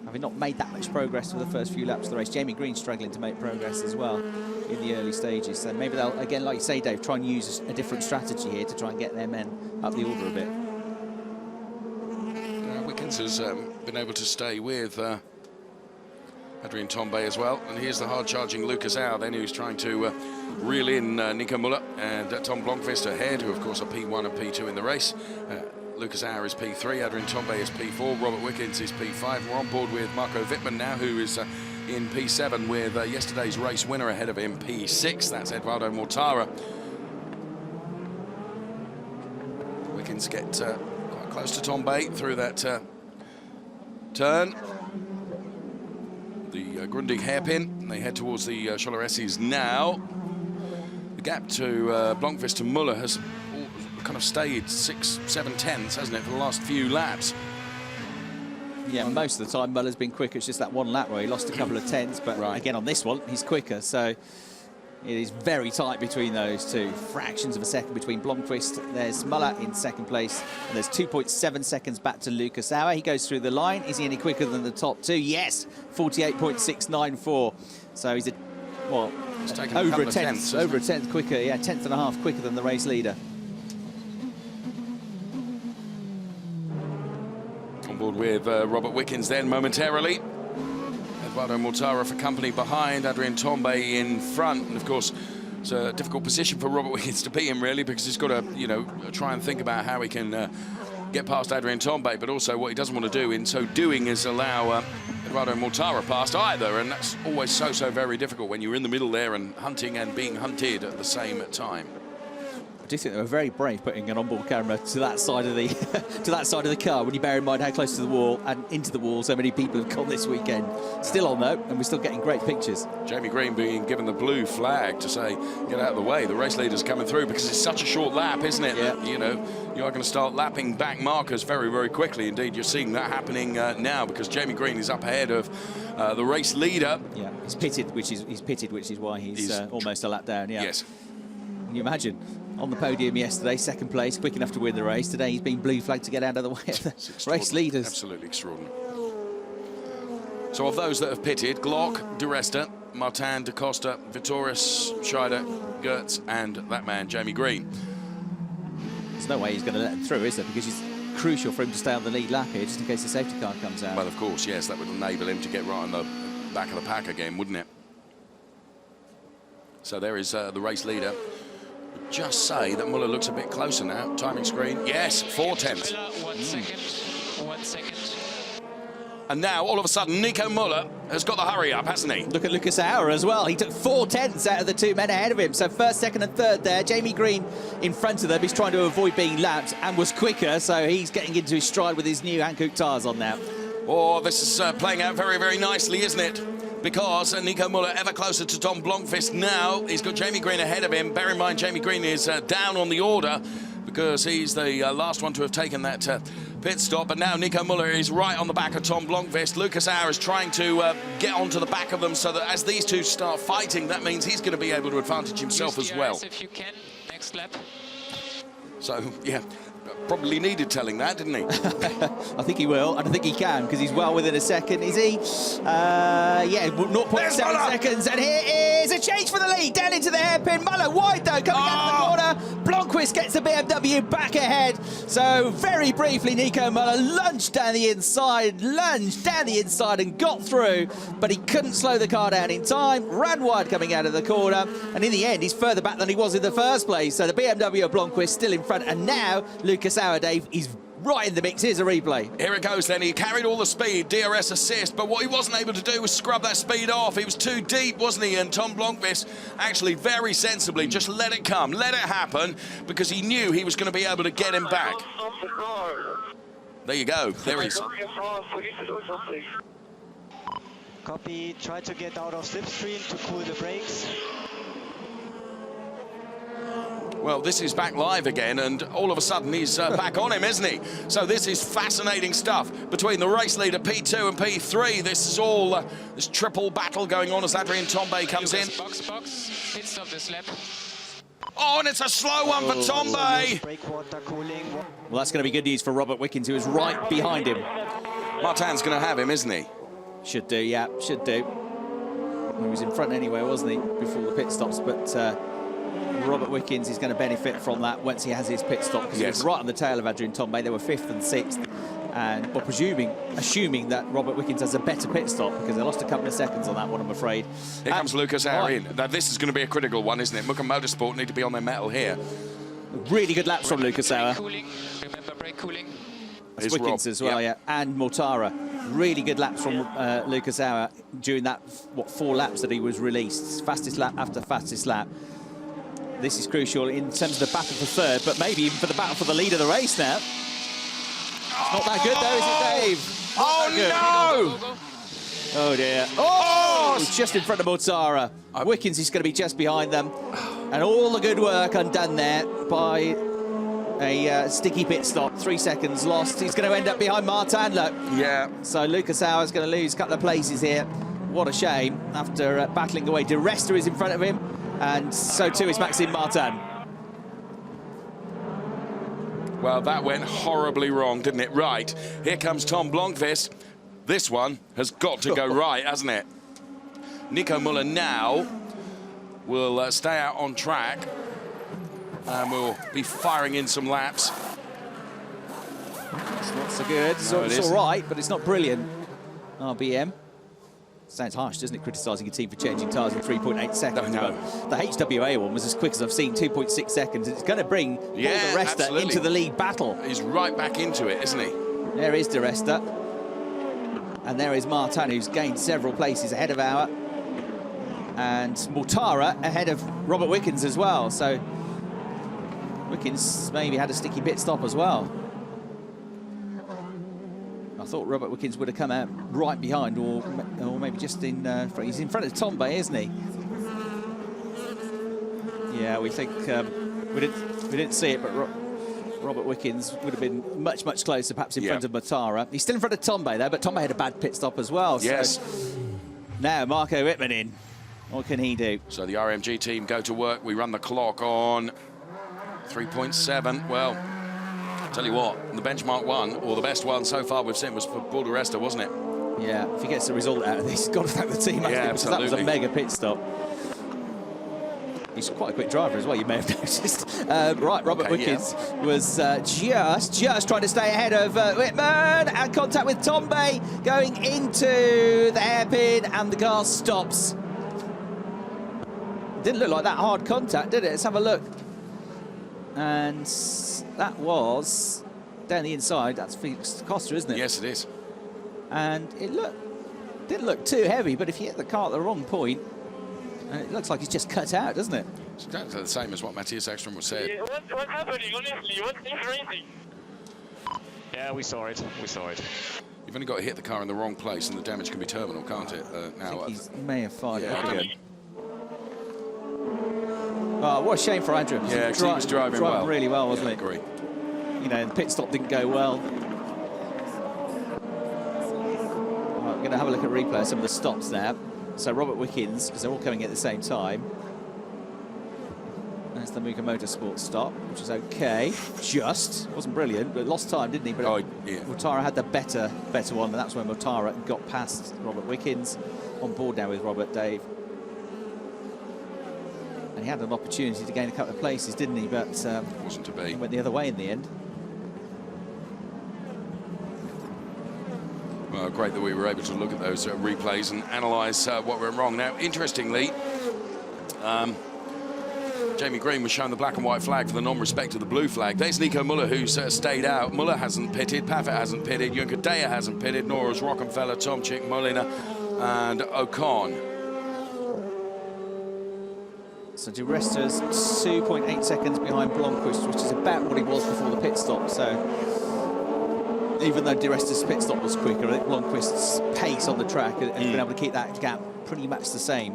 having not made that much progress for the first few laps of the race. Jamie Green struggling to make progress as well in the early stages, so maybe they'll, again, like you say, Dave, try and use a different strategy here to try and get their men up the order a bit. Wickens has been able to stay with Adrian Tombay as well, and here's the hard-charging Lucas Au then, who's trying to reel in Nico Müller and Tom Blomqvist ahead, who of course are P1 and P2 in the race. Lucas Au is P3, Adrian Tombay is P4, Robert Wickens is P5. We're on board with Marco Wittmann now, who is in P7 with yesterday's race winner ahead of him, P6. That's Edoardo MORTARA. Wickens get quite close to Tombay through that turn. The Grundig hairpin. They head towards the Cholleresses now. The gap to Blomqvist to Müller has kind of stayed 6-7 tenths, hasn't it, for the last few laps? Yeah, most of the time Muller's been quicker. It's just that one lap where he lost a couple of tenths, but again on this one he's quicker, so it is very tight between those two. Fractions of a second between Blomqvist. There's Müller in second place, and there's 2.7 seconds back to Lucas Au. He goes through the line. Is he any quicker than the top two? Yes, 48.694. So he's over a tenth quicker. Yeah, tenth and a half quicker than the race leader. On board with Robert Wickens then momentarily. Edoardo MORTARA for company behind, Adrian Tombay in front, and of course it's a difficult position for Robert Wickens to be in, really, because he's got to, you know, try and think about how he can get past Adrian Tombay, but also what he doesn't want to do in so doing is allow Edoardo MORTARA past either, and that's always so very difficult when you're in the middle there and hunting and being hunted at the same time. I do think they were very brave putting an onboard camera to that side of the to that side of the car, when you bear in mind how close to the wall and into the wall so many people have gone this weekend. Still on though, and we're still getting great pictures. Jamie Green being given the blue flag to say, get out of the way. The race leader's coming through, because it's such a short lap, isn't it? Yeah. That, you know, you are going to start lapping back markers very quickly. Indeed, you're seeing that happening now, because Jamie Green is up ahead of the race leader. Yeah, he's pitted, which is why he's almost a lap down. Yeah. Yes. Can you imagine? On the podium yesterday, second place, quick enough to win the race. Today he's been blue flagged to get out of the way of the race leaders. Absolutely extraordinary. So of those that have pitted, Glock, De Resta, Martin, Da Costa, Vitoris, Scheider, Gertz, and that man, Jamie Green. There's no way he's going to let him through, is there? Because it's crucial for him to stay on the lead lap here, just in case the safety car comes out. Well, of course, yes, that would enable him to get right on the back of the pack again, wouldn't it? So there is the race leader. Just say that Müller looks a bit closer now. Timing screen, yes, 4 tenths. 1 second. And now, all of a sudden, Nico Müller has got the hurry up, hasn't he? Look at Lucas Au as well. He took 4 tenths out of the two men ahead of him. So first, second and third there. Jamie Green in front of them. He's trying to avoid being lapped and was quicker, so he's getting into his stride with his new Hankook tyres on now. Oh, this is playing out very nicely, isn't it? Because Nico Müller ever closer to Tom Blomqvist now. He's got Jamie Green ahead of him. Bear in mind, Jamie Green is down on the order because he's the last one to have taken that pit stop. But now Nico Müller is right on the back of Tom Blomqvist. Lucas Au is trying to get onto the back of them, so that as these two start fighting, that means he's going to be able to advantage himself as well. If you can, next lap. So, yeah. Probably needed telling that, didn't he? I think he will, and I think he can, because he's well within a second. Is he? Yeah, 0.7 seconds, and here is a change for the lead, down into the hairpin. Müller wide, though, coming out of the corner. Blomqvist gets the BMW back ahead. So, very briefly, Nico Müller lunged down the inside, and got through, but he couldn't slow the car down in time, ran wide coming out of the corner, and in the end, he's further back than he was in the first place. So, the BMW of Blomqvist still in front, and now Lucas Au, Dave, is right in the mix. Here's a replay. Here it goes then. He carried all the speed, DRS assist, but what he wasn't able to do was scrub that speed off. He was too deep, wasn't he? And Tom Blomqvist actually very sensibly just let it come, let it happen, because he knew he was going to be able to get him back. There you go. There he is. Copy. Try to get out of slipstream to cool the brakes. Well, this is back live again, and all of a sudden he's back on him, isn't he? So this is fascinating stuff between the race leader P2 and P3. This is all this triple battle going on as Adrian Tombe comes in. Box. Pit stop this lap. Oh, and it's a slow one for Tombe. Well, that's going to be good news for Robert Wickens, who is right behind him. Martin's going to have him, isn't he? Should do, yeah, should do. He was in front anyway, wasn't he, before the pit stops, but Robert Wickens is going to benefit from that once he has his pit stop, because he was right on the tail of Adrian Tombe. They were 5th and 6th, and assuming that Robert Wickens has a better pit stop, because they lost a couple of seconds on that one, I'm afraid. Here comes Lucas Hauer in. Now, this is going to be a critical one, isn't it? Muka Motorsport need to be on their mettle here. Really good laps from Lucas Hauer. Remember brake cooling. That's Wickens as well, yeah. And Mortara. Really good laps from Lucas Hauer during that, 4 laps that he was released. Fastest lap after fastest lap. This is crucial in terms of the battle for 3rd, but maybe even for the battle for the lead of the race now. Not that good though, is it, Dave? Oh, no! Oh, dear. Oh, it's just in front of Mortara. Wickens is going to be just behind them. And all the good work undone there by a sticky pit stop. 3 seconds lost. He's going to end up behind Martin, look. Yeah. So Lucas Hauer is going to lose a couple of places here. What a shame. After battling away, De Resta is in front of him. And so too is Maxime Martin. Well, that went horribly wrong, didn't it? Right, here comes Tom Blomqvist. This one has got to go right, hasn't it? Nico Muller now will stay out on track, and we'll be firing in some laps. It's not so good. It's all right, but it's not brilliant. RBM. Sounds harsh, doesn't it, criticising a team for changing tyres in 3.8 seconds. No. But the HWA one was as quick as I've seen, 2.6 seconds. It's going to bring De Resta into the lead battle. He's right back into it, isn't he? There is De Resta. And there is Martin, who's gained several places ahead of Hauer. And Mortara ahead of Robert Wickens as well. So Wickens maybe had a sticky pit stop as well. I thought Robert Wickens would have come out right behind, or maybe just in front. He's in front of Tombe, isn't he? Yeah, we think we didn't see it, but Robert Wickens would have been much closer, perhaps in front of Mortara. He's still in front of Tombe there, but Tombe had a bad pit stop as well. Yes. So now Marco Wittmann in. What can he do? So the RMG team go to work. We run the clock on 3.7. Well, tell you what, the benchmark one, or the best one so far we've seen, was for Paul De Resta, wasn't it? Yeah, if he gets the result out of this, he's got to thank the team. Yeah, because that was a mega pit stop. He's quite a quick driver as well, you may have noticed. Right, Robert Wickens was just trying to stay ahead of Wittmann, and contact with Tombe going into the hairpin, and the car stops. Didn't look like that hard contact, did it? Let's have a look. And that was down the inside. That's Felix Costa, isn't it? Yes, it is. And it didn't look too heavy, but if you hit the car at the wrong point, and it looks like it's just cut out, doesn't it? It's exactly the same as what Matthias Ekström was said. Yeah, what's happening, honestly? What's this racing? Yeah, we saw it. We saw it. You've only got to hit the car in the wrong place, and the damage can be terminal, can't it? Now, He may have fired yeah, it again. Oh, what a shame for Andrew. Yeah, he was driving well. Really well, wasn't I it? agree. You know, the pit stop didn't go well. Right, we're going to have a look at replay of some of the stops now. So Robert Wickens, because they're all coming at the same time. That's the Muka Motorsport stop, which was okay. Just wasn't brilliant, but lost time, didn't he? But Mortara had the better one, and that's when Mortara got past Robert Wickens. On board now with Robert, Dave. And he had an opportunity to gain a couple of places, didn't he? But wasn't to be. He went the other way in the end. Well, great that we were able to look at those replays and analyse what went wrong. Now, interestingly, Jamie Green was shown the black and white flag for the non-respect of the blue flag. There's Nico Müller, who's stayed out. Müller hasn't pitted, Paffett hasn't pitted, Juncker Daya hasn't pitted, nor has Rockenfeller, TOMCZYK, Molina and Ocon. So Di Resta's 2.8 seconds behind Blomqvist, which is about what he was before the pit stop. So even though Di Resta's pit stop was quicker, I think Blomqvist's pace on the track has been able to keep that gap pretty much the same.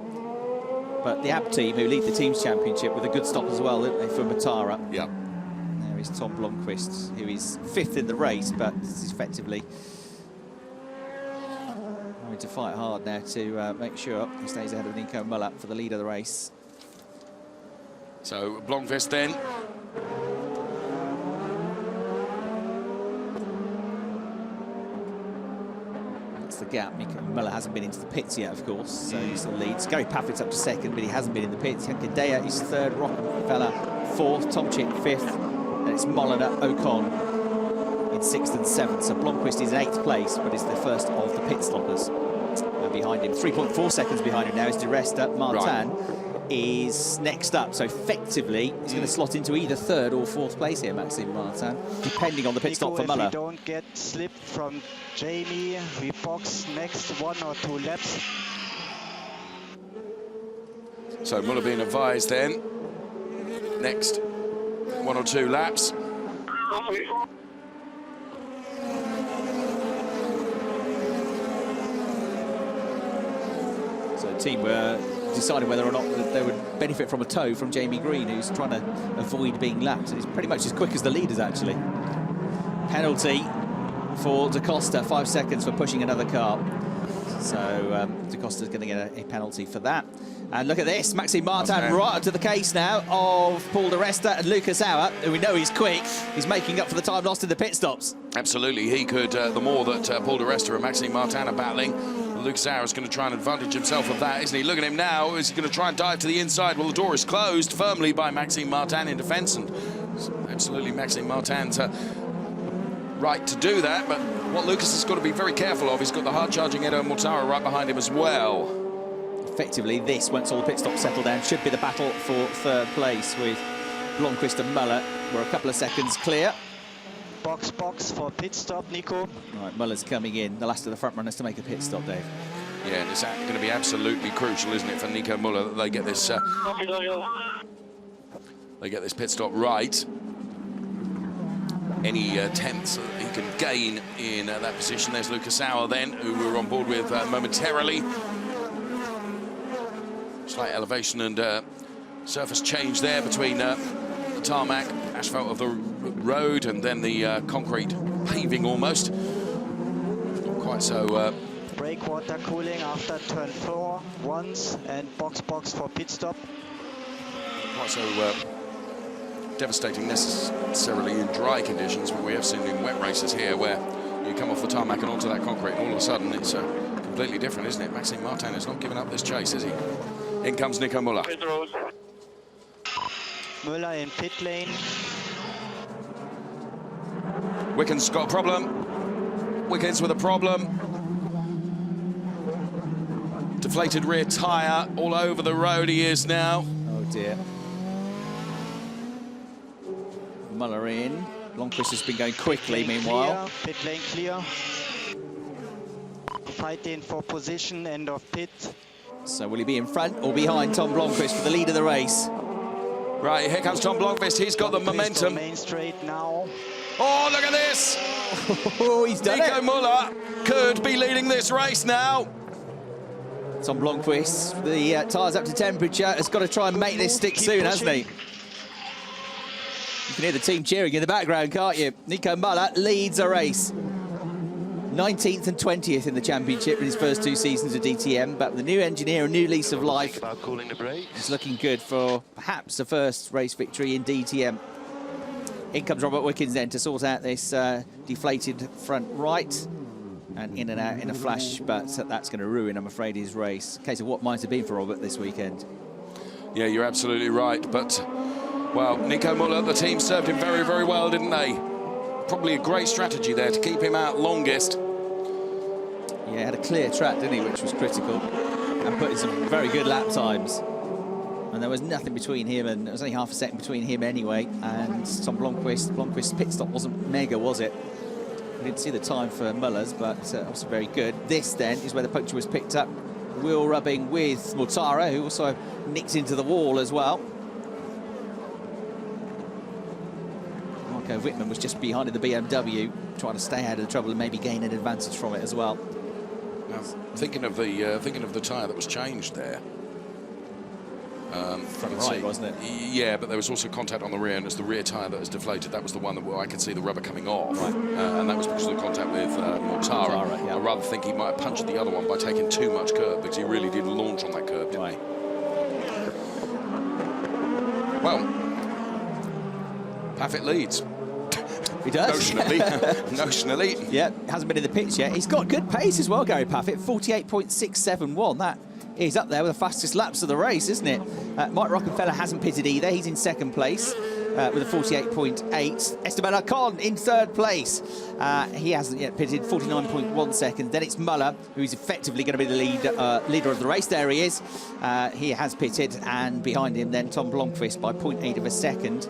But the AB team, who lead the team's championship, with a good stop as well, didn't they, for MORTARA? Yeah. There is Tom Blomqvist, who is 5th in the race, but is effectively having to fight hard now to make sure he stays ahead of Nico Müller for the lead of the race. So Blomqvist then. The gap. Nico Müller hasn't been into the pits yet, of course, so he still leads. Gary Paffett's up to 2nd, but he hasn't been in the pits. Juncker Daya is 3rd, Rockenfeller 4th, TOMCZYK 5th, and it's Molina, Ocon in 6th and 7th. So Blomqvist is in 8th place, but is the first of the pit stoppers. And behind him, 3.4 seconds behind him now is Di Resta. Martin is next up, so effectively he's going to slot into either 3rd or 4th place here, Maxime Martin, depending on the pit stop for Müller. If we don't get slipped from Jamie, we box next 1 or 2 laps. So Müller being advised then, next 1 or 2 laps. So the team were deciding whether or not they would benefit from a tow from Jamie Green, who's trying to avoid being lapped. He's pretty much as quick as the leaders, actually. Penalty for Da Costa, 5 seconds for pushing another car. So Da Costa's going to get a penalty for that. And look at this, Maxime Martin right up to the case now of Paul Di Resta and Lucas Auer, who we know he's quick. He's making up for the time lost in the pit stops. Absolutely, he could, the more that Paul Di Resta and Maxime Martin are battling, Lucas Auer is going to try and advantage himself of that, isn't he? Look at him now, is he going to try and dive to the inside? Well, the door is closed firmly by Maxime Martin in defence, and absolutely Maxime Martin's right to do that, but what Lucas has got to be very careful of, he's got the hard-charging Edoardo MORTARA right behind him as well. Effectively, this, once all the pit stops settle down, should be the battle for 3rd place, with Blomqvist and Müller. We're a couple of seconds clear. Box for pit stop, Nico. Right, Muller's coming in, the last of the front runners to make a pit stop, Dave. Yeah, and it's going to be absolutely crucial, isn't it, for Nico Müller that they get this pit stop right. Any tenths that he can gain in that position. There's Lucas Auer then, who we were on board with momentarily. Slight elevation and surface change there between the tarmac, asphalt of the road, and then the concrete paving almost. Not quite so... Brake water cooling after turn 4 once, and box for pit stop. Quite so devastating necessarily in dry conditions, but we have seen in wet races here where you come off the tarmac and onto that concrete, and all of a sudden it's completely different, isn't it? Maxime Martin has not given up this chase, is he? In comes Nico Müller. Müller in pit lane. Wickens got a problem. Wickens with a problem. Deflated rear tyre all over the road he is now. Oh dear. Müller in. Blomqvist has been going quickly meanwhile. Pit lane clear. Fighting for position, end of pit. So will he be in front or behind Tom Blomqvist for the lead of the race? Right, here comes Tom Blomqvist. He's got the momentum. Main straight now. Oh, look at this! Oh, he's done Nico Müller could be leading this race now. Tom Blomqvist, the tyres up to temperature, has got to try and make this stick soon, hasn't he? You can hear the team cheering in the background, can't you? Nico Müller leads a race. 19th and 20th in the championship in his first 2 seasons of DTM, but the new engineer, a new lease of life. Think about cooling the brakes. It's looking good for perhaps the first race victory in DTM. In comes Robert Wickens then to sort out this deflated front right, and in and out in a flash, but that's going to ruin, I'm afraid, his race. Case of what might have been for Robert this weekend. Yeah, you're absolutely right, but, well, Nico Müller, the team served him very, very well, didn't they? Probably a great strategy there to keep him out longest. Yeah, had a clear track, didn't he, which was critical, and put in some very good lap times. And there was nothing between him, and it was only half a second between him anyway, and Tom Blomqvist. Blomqvist's pit stop wasn't mega, was it? We didn't see the time for Muller's, but also very good. This then is where the puncture was picked up. Wheel rubbing with Mortara, who also nicked into the wall as well. Marco Wittmann was just behind in the BMW, trying to stay out of the trouble and maybe gain an advantage from it as well. Now, thinking of the tyre that was changed there. Front right, wasn't it? Yeah, but there was also contact on the rear, and it's the rear tyre that was deflated. That was the one that I could see the rubber coming off, right. And that was because of the contact with Mortara. Yeah. I rather think he might have punched the other one by taking too much curb, because he really did launch on that curb, didn't he? Well, Paffett leads. He does. Notionally. Notionally. Yeah, hasn't been in the pits yet. He's got good pace as well, Gary Paffett. 48.671. That is up there with the fastest laps of the race, isn't it? Mike Rockenfeller hasn't pitted either. He's in second place with a 48.8. Esteban Ocon in third place. He hasn't yet pitted, 49.1 seconds. Then it's Muller, who's effectively going to be the leader of the race. There he is. He has pitted, and behind him then Tom Blomqvist by 0.8 of a second.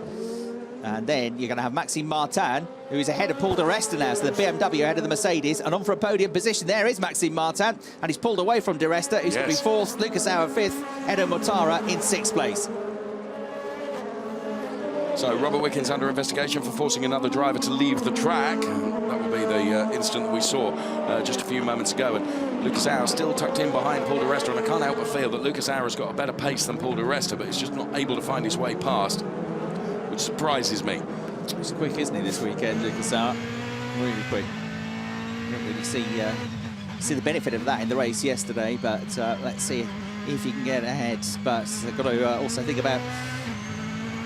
And then you're going to have Maxime Martin, who is ahead of Paul di Resta now. So the BMW ahead of the Mercedes, and on for a podium position. There is Maxime Martin, and he's pulled away from di Resta, who's going to be fourth. Lucas Auer fifth. Edo Mortara in sixth place. So Robert Wickens under investigation for forcing another driver to leave the track. That will be the incident that we saw just a few moments ago. And Lucas Auer still tucked in behind Paul di Resta, and I can't help but feel that Lucas Auer has got a better pace than Paul di Resta, but he's just not able to find his way past, which surprises me. He's quick, isn't he, this weekend, Lucas Auer? Really quick. Didn't really see the benefit of that in the race yesterday, but let's see if he can get ahead. But they've got to also think about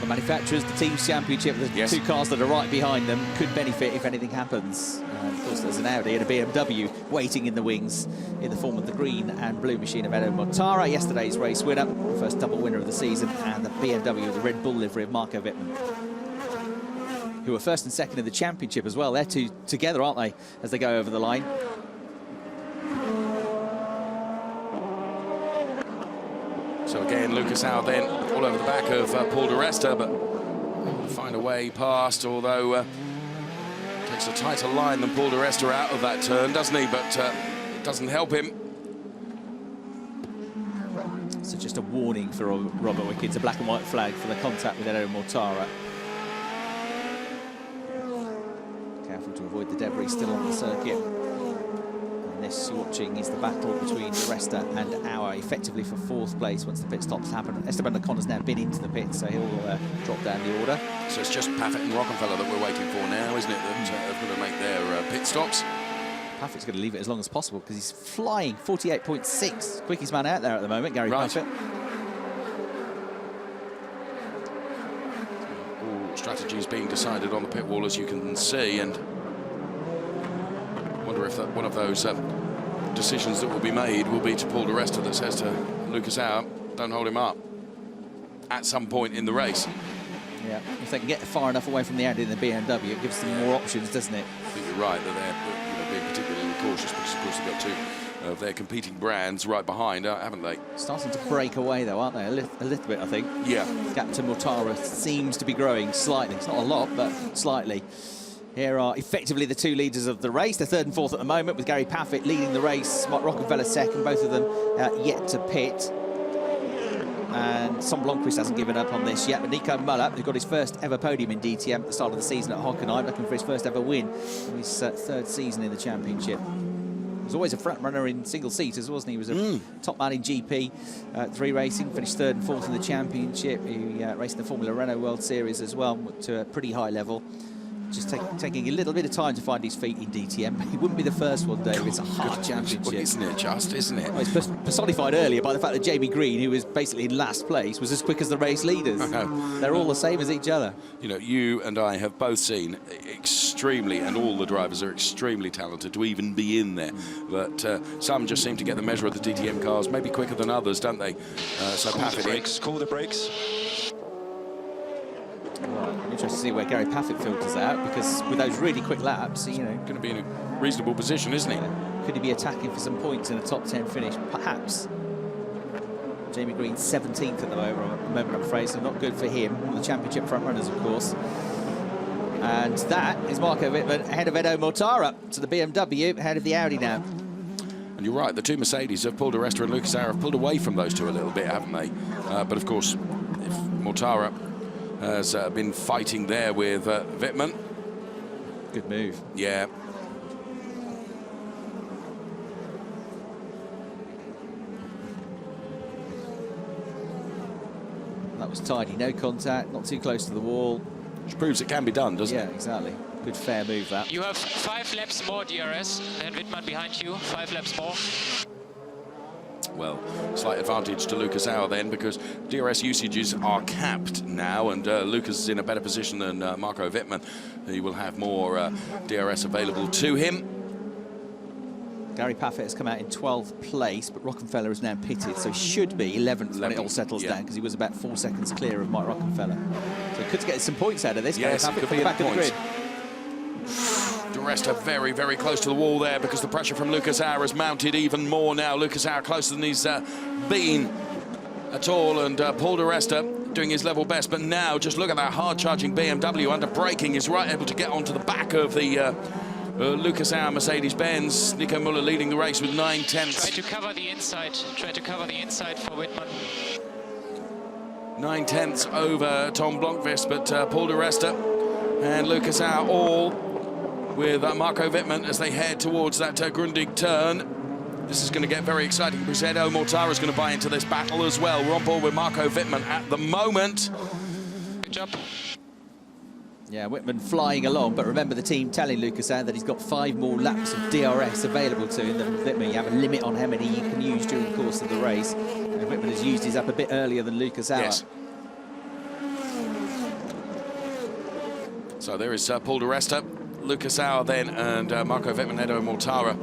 the manufacturers, the team's championship, the two cars that are right behind them could benefit if anything happens. Of course, there's an Audi and a BMW waiting in the wings in the form of the green and blue machine of Edo Mortara, yesterday's race winner, the first double winner of the season, and the BMW with the Red Bull livery of Marco Wittmann, who are first and second in the championship as well. They're two together, aren't they, as they go over the line? So again, Lucas Auer then all over the back of Paul di Resta, but find a way past, although takes a tighter line than Paul di Resta out of that turn, doesn't he? But it doesn't help him. So just a warning for Robert Wickens, a black and white flag for the contact with Edo Mortara. Careful to avoid the debris still on the circuit. And this you're watching is the battle between di Resta and Auer, effectively for fourth place once the pit stops happen. Esteban Ocon has now been into the pit, so he'll drop down the order. So it's just Paffett and Rockenfeller that we're waiting for now, isn't it, that are going to make their pit stops? Paffett's going to leave it as long as possible because he's flying. 48.6, quickest man out there at the moment, Gary Paffett. All strategies being decided on the pit wall, as you can see, and I wonder if that one of those decisions that will be made will be to Paul di Resta that says to Lucas Auer, don't hold him up at some point in the race. Yeah, if they can get far enough away from the Audi and the BMW, it gives them more options, doesn't it? I think you're right that they're being particularly cautious because, of course, they've got two of their competing brands right behind, haven't they? Starting to break away, though, aren't they? A little bit, I think. Yeah. Gap to Mortara seems to be growing slightly. It's not a lot, but slightly. Here are effectively the two leaders of the race. They're third and fourth at the moment, with Gary Paffett leading the race. Mike Rockenfeller second, both of them yet to pit. And Tom Blomqvist hasn't given up on this yet, but Nico Muller, who got his first ever podium in DTM at the start of the season at Hockenheim, looking for his first ever win in his third season in the championship. He was always a front runner in single seaters, wasn't he? He was a top man in GP, 3 racing, finished third and fourth in the championship. He raced in the Formula Renault World Series as well, to a pretty high level. Just taking a little bit of time to find his feet in DTM. He wouldn't be the first one, Dave. It's a hard championship. Well, isn't it? Well, it's personified earlier by the fact that Jamie Green, who was basically in last place, was as quick as the race leaders. They're all the same as each other. You know, you and I have both seen extremely, and all the drivers are extremely talented to even be in there. But some just seem to get the measure of the DTM cars, maybe quicker than others, don't they? So Paffett. Call the brakes. Well, interesting to see where Gary Paffett filters out, because with those really quick laps, you know, going to be in a reasonable position, isn't he? Could he be attacking for some points in a top 10 finish? Perhaps. Jamie Green 17th at the moment, I'm afraid, so not good for him. One of the championship front runners, of course. And that is Marco Wittmann ahead of Edo Mortara to the BMW, ahead of the Audi now. And you're right, the two Mercedes have pulled Aresta and Lucas Auer have pulled away from those two a little bit, haven't they? But of course, if Mortara has been fighting there with Wittmann. Good move. Yeah. That was tidy, no contact, not too close to the wall. Which proves it can be done, doesn't it? Yeah, exactly. Good fair move, that. You have 5 laps more DRS than Wittmann behind you. 5 laps more. Well, slight advantage to Lucas Auer then, because DRS usages are capped now, and Lucas is in a better position than Marco Wittmann. He will have more DRS available to him. Gary Paffett has come out in 12th place, but Rockenfeller is now pitted, so he should be 11th when it all settles down, because he was about 4 seconds clear of Mike Rockenfeller. So he could get some points out of this. Yes, Gary Paffett could from be the back of the grid. Aresta very, very close to the wall there, because the pressure from Lucas Auer has mounted even more now. Lucas Auer closer than he's been at all, and Paul di Resta doing his level best. But now, just look at that hard-charging BMW under braking, is right able to get onto the back of the Lucas Auer Mercedes-Benz. Nico Müller leading the race with 9/10. Try to cover the inside. Try to cover the inside for Wittmann. 9/10 over Tom Blomqvist, but Paul di Resta and Lucas Auer all with Marco Wittmann as they head towards that Grundig turn. This is going to get very exciting, because Edo Mortara is going to buy into this battle as well. We're on board with Marco Wittmann at the moment. Good job. Yeah, Wittmann flying along, but remember the team telling Lucas Auer that he's got 5 more laps of DRS available to him. Wittmann, you have a limit on how many you can use during the course of the race. And Wittmann has used his up a bit earlier than Lucas Auer. Yes. So there is Paul di Resta, Lucas Auer then, and Marco Wittmann, Edo Mortara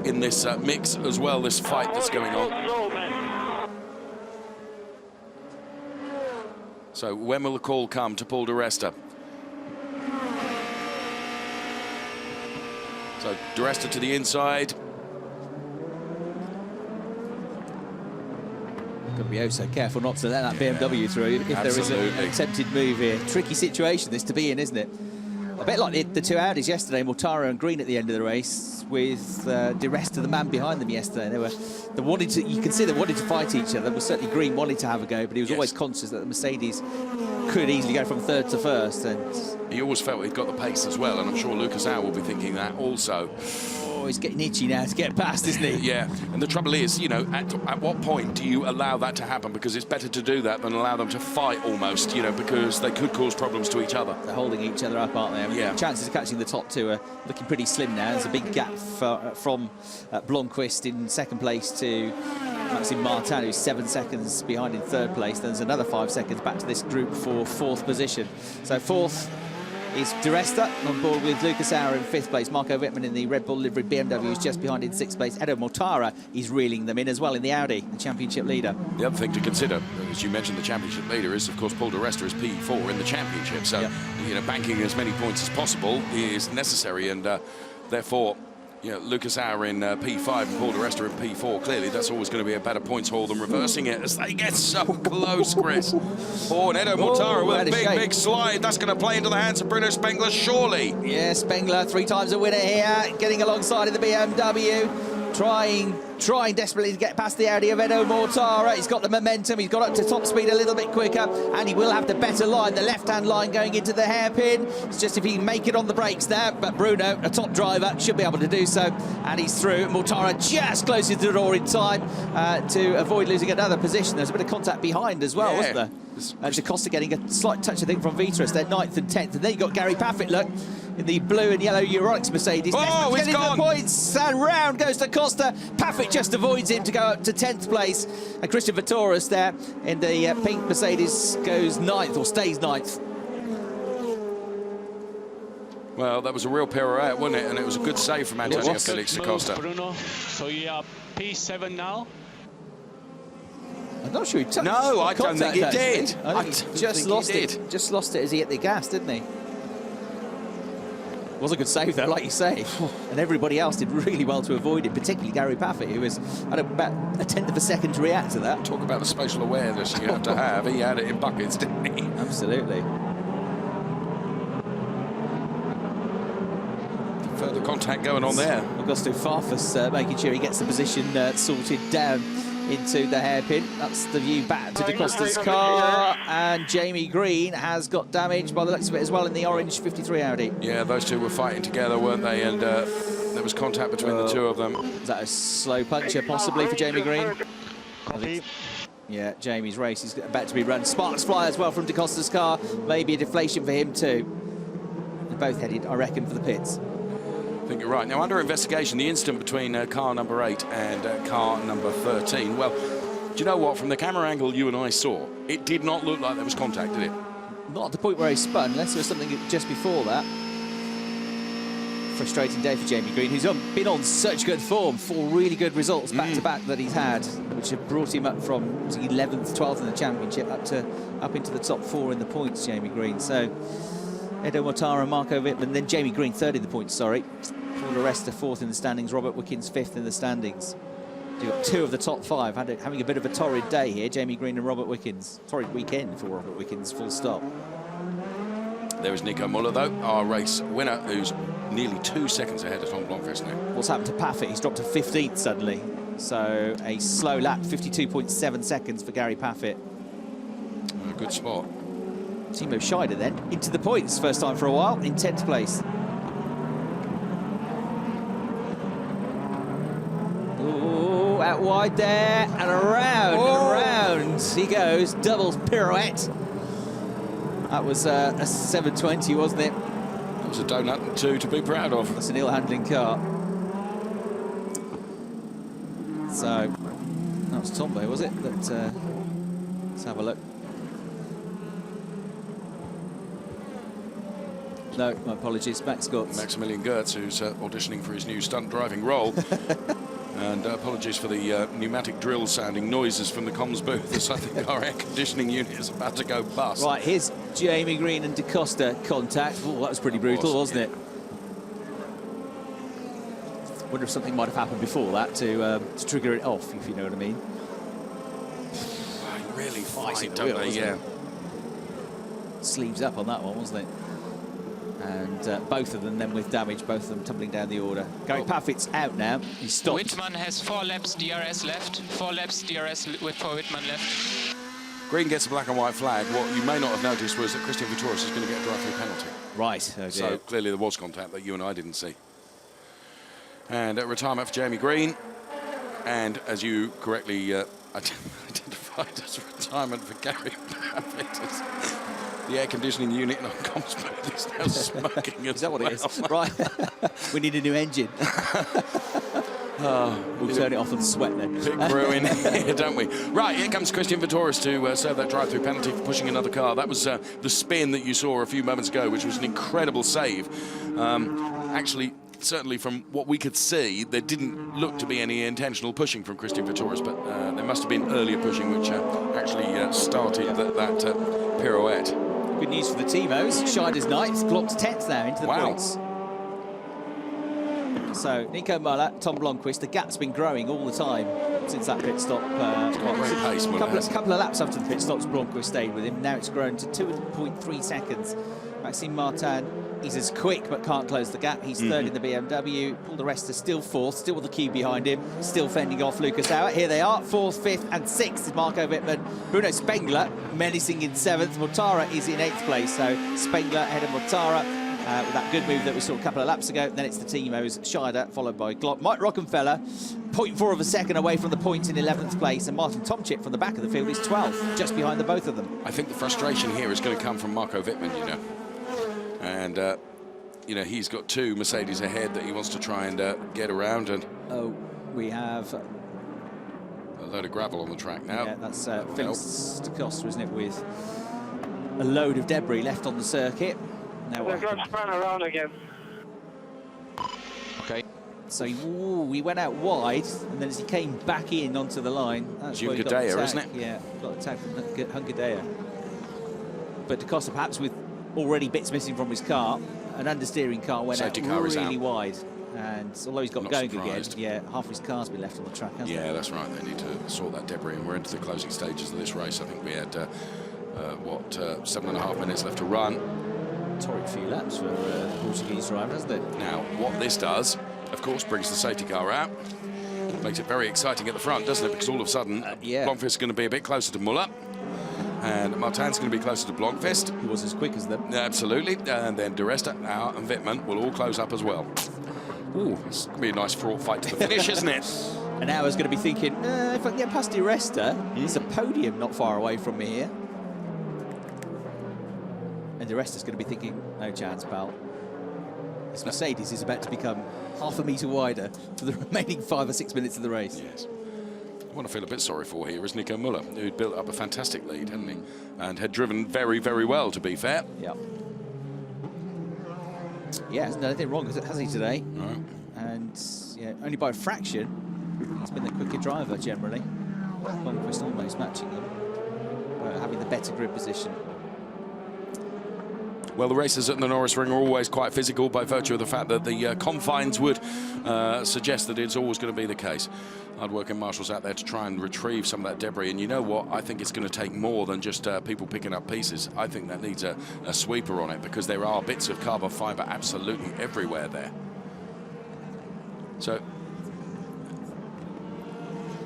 in this mix as well, this fight that's going on. So when will the call come to Paul di Resta? So di Resta to the inside. Got to be oh so careful not to let that BMW through if Absolutely. there is an attempted move here. Tricky situation this to be in, isn't it? A bit like the two Audis yesterday, Mortara and Green at the end of the race, with di Resta, the man behind them yesterday. They wanted to. You can see they wanted to fight each other. Well, certainly Green wanted to have a go, but he was always conscious that the Mercedes could easily go from 3rd to 1st, and he always felt he'd got the pace as well, and I'm sure Lucas Auer will be thinking that also. Oh, he's getting itchy now to get past, isn't he? Yeah, and the trouble is, you know, at what point do you allow that to happen? Because it's better to do that than allow them to fight almost, you know, because they could cause problems to each other. They're holding each other up, aren't they? I mean, yeah. The chances of catching the top two are looking pretty slim now. There's a big gap from Blomqvist in 2nd place to Maxime Martin, who's 7 seconds behind in 3rd place. There's another 5 seconds back to this group for 4th position. So 4th is di Resta on board with Lucas Auer in 5th place. Marco Wittmann in the Red Bull livery BMW is just behind in 6th place. Edo Mortara is reeling them in as well in the Audi, the championship leader. The other thing to consider, as you mentioned, the championship leader is, of course, Paul di Resta is P4 in the championship. So, you know, banking as many points as possible is necessary, and therefore, you know, Lucas Auer in P5 and Paul di Resta in P4. Clearly, that's always going to be a better points haul than reversing it as they get so close, Chris. Oh, and Edo Mortara with a big slide. That's going to play into the hands of Bruno Spengler, surely. Yeah, Spengler, 3 times a winner here, getting alongside of the BMW. Trying desperately to get past the Audi of Edo Mortara. He's got the momentum, he's got up to top speed a little bit quicker, and he will have the better line, the left-hand line going into the hairpin. It's just if he can make it on the brakes there, but Bruno, a top driver, should be able to do so, and he's through. Mortara just closes the door in time to avoid losing another position. There's a bit of contact behind as well, wasn't there? And Jacosta getting a slight touch, I think, from Vitras. They're 9th and 10th, and then you've got Gary Paffett, look, in the blue and yellow Euronics Mercedes. Oh, he's gone! The points, and round goes to Costa. Paffett just avoids him to go up to 10th place. And Christian Vitoris there in the pink Mercedes goes 9th, or stays 9th. Well, that was a real pirouette, wasn't it? And it was a good save from Antonio Felix da Costa. Bruno, so you are P7 now? I'm not sure he touched. No, I don't think he did. I think he just lost it. Just lost it as he hit the gas, didn't he? It was a good save, though, like you say. And everybody else did really well to avoid it, particularly Gary Paffett, who had about a tenth of a second to react to that. Talk about the spatial awareness you have to have. He had it in buckets, didn't he? Absolutely. Further contact going on there. Augusto Farfus making sure he gets the position sorted down into the hairpin. That's the view back to DaCosta's car, and Jamie Green has got damage by the looks of it as well in the orange 53 Audi. Yeah, those two were fighting together, weren't they? And there was contact between the two of them. Is that a slow puncture possibly for Jamie Green? Yeah, Jamie's race is about to be run. Sparks fly as well from DaCosta's car. Maybe a deflation for him too. They're both headed, I reckon, for the pits. I think you're right. Now, under investigation, the incident between car number 8 and car number 13. Well, do you know what? From the camera angle you and I saw, it did not look like there was contact, did it? Not at the point where he spun, unless there was something just before that. Frustrating day for Jamie Green, who's been on such good form. 4 really good results back-to-back that he's had, which have brought him up from 11th, 12th in the championship up into the top 4 in the points, Jamie Green. So Edoardo MORTARA, Marco Wittmann, then Jamie Green 3rd in the points, sorry. Paul di Resta 4th in the standings, Robert Wickens 5th in the standings. You've got 2 of the top 5 having a bit of a torrid day here, Jamie Green and Robert Wickens. Torrid weekend for Robert Wickens, full stop. There is Nico Muller, though, our race winner, who's nearly 2 seconds ahead of Tom Blomqvist now. What's happened to Paffett? He's dropped to 15th suddenly. So a slow lap, 52.7 seconds for Gary Paffett. A good spot. Timo Scheider then into the points, first time for a while, in 10th place. Ooh, out wide there, and around he goes, double pirouette. That was a 720, wasn't it? That was a donut too to be proud of. That's an ill-handling car. So, that was Tombo, was it? Let's have a look. No, my apologies, Max Gotts. Maximilian Gertz, who's auditioning for his new stunt driving role. And apologies for the pneumatic drill sounding noises from the comms booth, as I think our air conditioning unit is about to go bust. Right, here's Jamie Green and DaCosta contact. Oh, that was pretty brutal, wasn't it? Wonder if something might have happened before that to trigger it off, if you know what I mean. Really fight, don't they? Yeah. Sleeves up on that one, wasn't it? And both of them then with damage, both of them tumbling down the order. Gary Paffett's out now. He's stopped. Wittmann has 4 laps DRS left. 4 laps DRS for Wittmann left. Green gets a black and white flag. What you may not have noticed was that Christian Vitouris is going to get a drive-through penalty. Right. Oh, so clearly there was contact that you and I didn't see. And retirement for Jamie Green. And as you correctly identified as retirement for Gary Paffett. The air conditioning unit in our comms booth is now smoking. Is that what it is? Right. We need a new engine. We'll turn it off and sweat then. Big ruin here, don't we? Right, here comes Christian Vitouris to serve that drive-through penalty for pushing another car. That was the spin that you saw a few moments ago, which was an incredible save. Actually, certainly from what we could see, there didn't look to be any intentional pushing from Christian Vitouris, but there must have been earlier pushing which actually started that pirouette. Good news for the Timos. Scheider's 9th, Glock's 10th now into the points. So Nico Muller, Tom Blomqvist, the gap's been growing all the time since that pit stop. Couple of laps after the pit stops, Blomqvist stayed with him. Now it's grown to 2.3 seconds. Maxime Martin, he's as quick but can't close the gap. He's 3rd in the BMW. Paul di Resta still 4th, still with the queue behind him, still fending off Lucas Hauer. Here they are, 4th, 5th and 6th is Marco Wittmann. Bruno Spengler menacing in 7th. Mortara is in 8th place, so Spengler ahead of Mortara with that good move that we saw a couple of laps ago. Then it's the Timos, Scheider followed by Glock. Mike Rockenfeller, 0.4 of a second away from the points in 11th place, and Martin Tomczyk from the back of the field is 12th, just behind the both of them. I think the frustration here is going to come from Marco Wittmann, you know. And, you know, he's got 2 Mercedes ahead that he wants to try and get around. And we have a load of gravel on the track now. Yeah, that's Felix DaCosta, isn't it, with a load of debris left on the circuit. Now they're going to spin around again. Okay. So he went out wide, and then as he came back in onto the line, that's where he got attacked, isn't it? Yeah, got attacked from Hungadea. But DaCosta, perhaps with already bits missing from his car, an understeering car went Safety out car is really out. wide. And although he's got Not going surprised. again, yeah, half his car's been left on the track, hasn't Yeah, it? that's right. They need to sort that debris, and we're into the closing stages of this race. I think we had, 7.5 minutes left to run. Torrid few laps for the Portuguese driver, hasn't it? Now, what this does, of course, brings the safety car out. Makes it very exciting at the front, doesn't it? Because all of a sudden, Blomqvist is going to be a bit closer to Muller. And Martin's going to be closer to Blomqvist. He was as quick as them. Absolutely. And then De Resta, Auer and Wittmann will all close up as well. Ooh, it's going to be a nice fraught fight to the finish, isn't it? And Auer's going to be thinking, if I can get past De Resta, there's a podium not far away from me here. And De Resta's going to be thinking, no chance, pal. This Mercedes is about to become half a metre wider for the remaining 5 or 6 minutes of the race. Yes. One I feel a bit sorry for here is Nico Muller, who'd built up a fantastic lead, hadn't he? And had driven very, very well, to be fair. Yeah. Yeah, hasn't done anything wrong, has he, today? No. And yeah, only by a fraction, he's been the quicker driver generally. Blomqvist almost matching him, having the better grid position. Well, the races at the Norisring are always quite physical by virtue of the fact that the confines would suggest that it's always going to be the case. Hard-working marshals out there to try and retrieve some of that debris. And you know what? I think it's going to take more than just people picking up pieces. I think that needs a sweeper on it, because there are bits of carbon fibre absolutely everywhere there. So,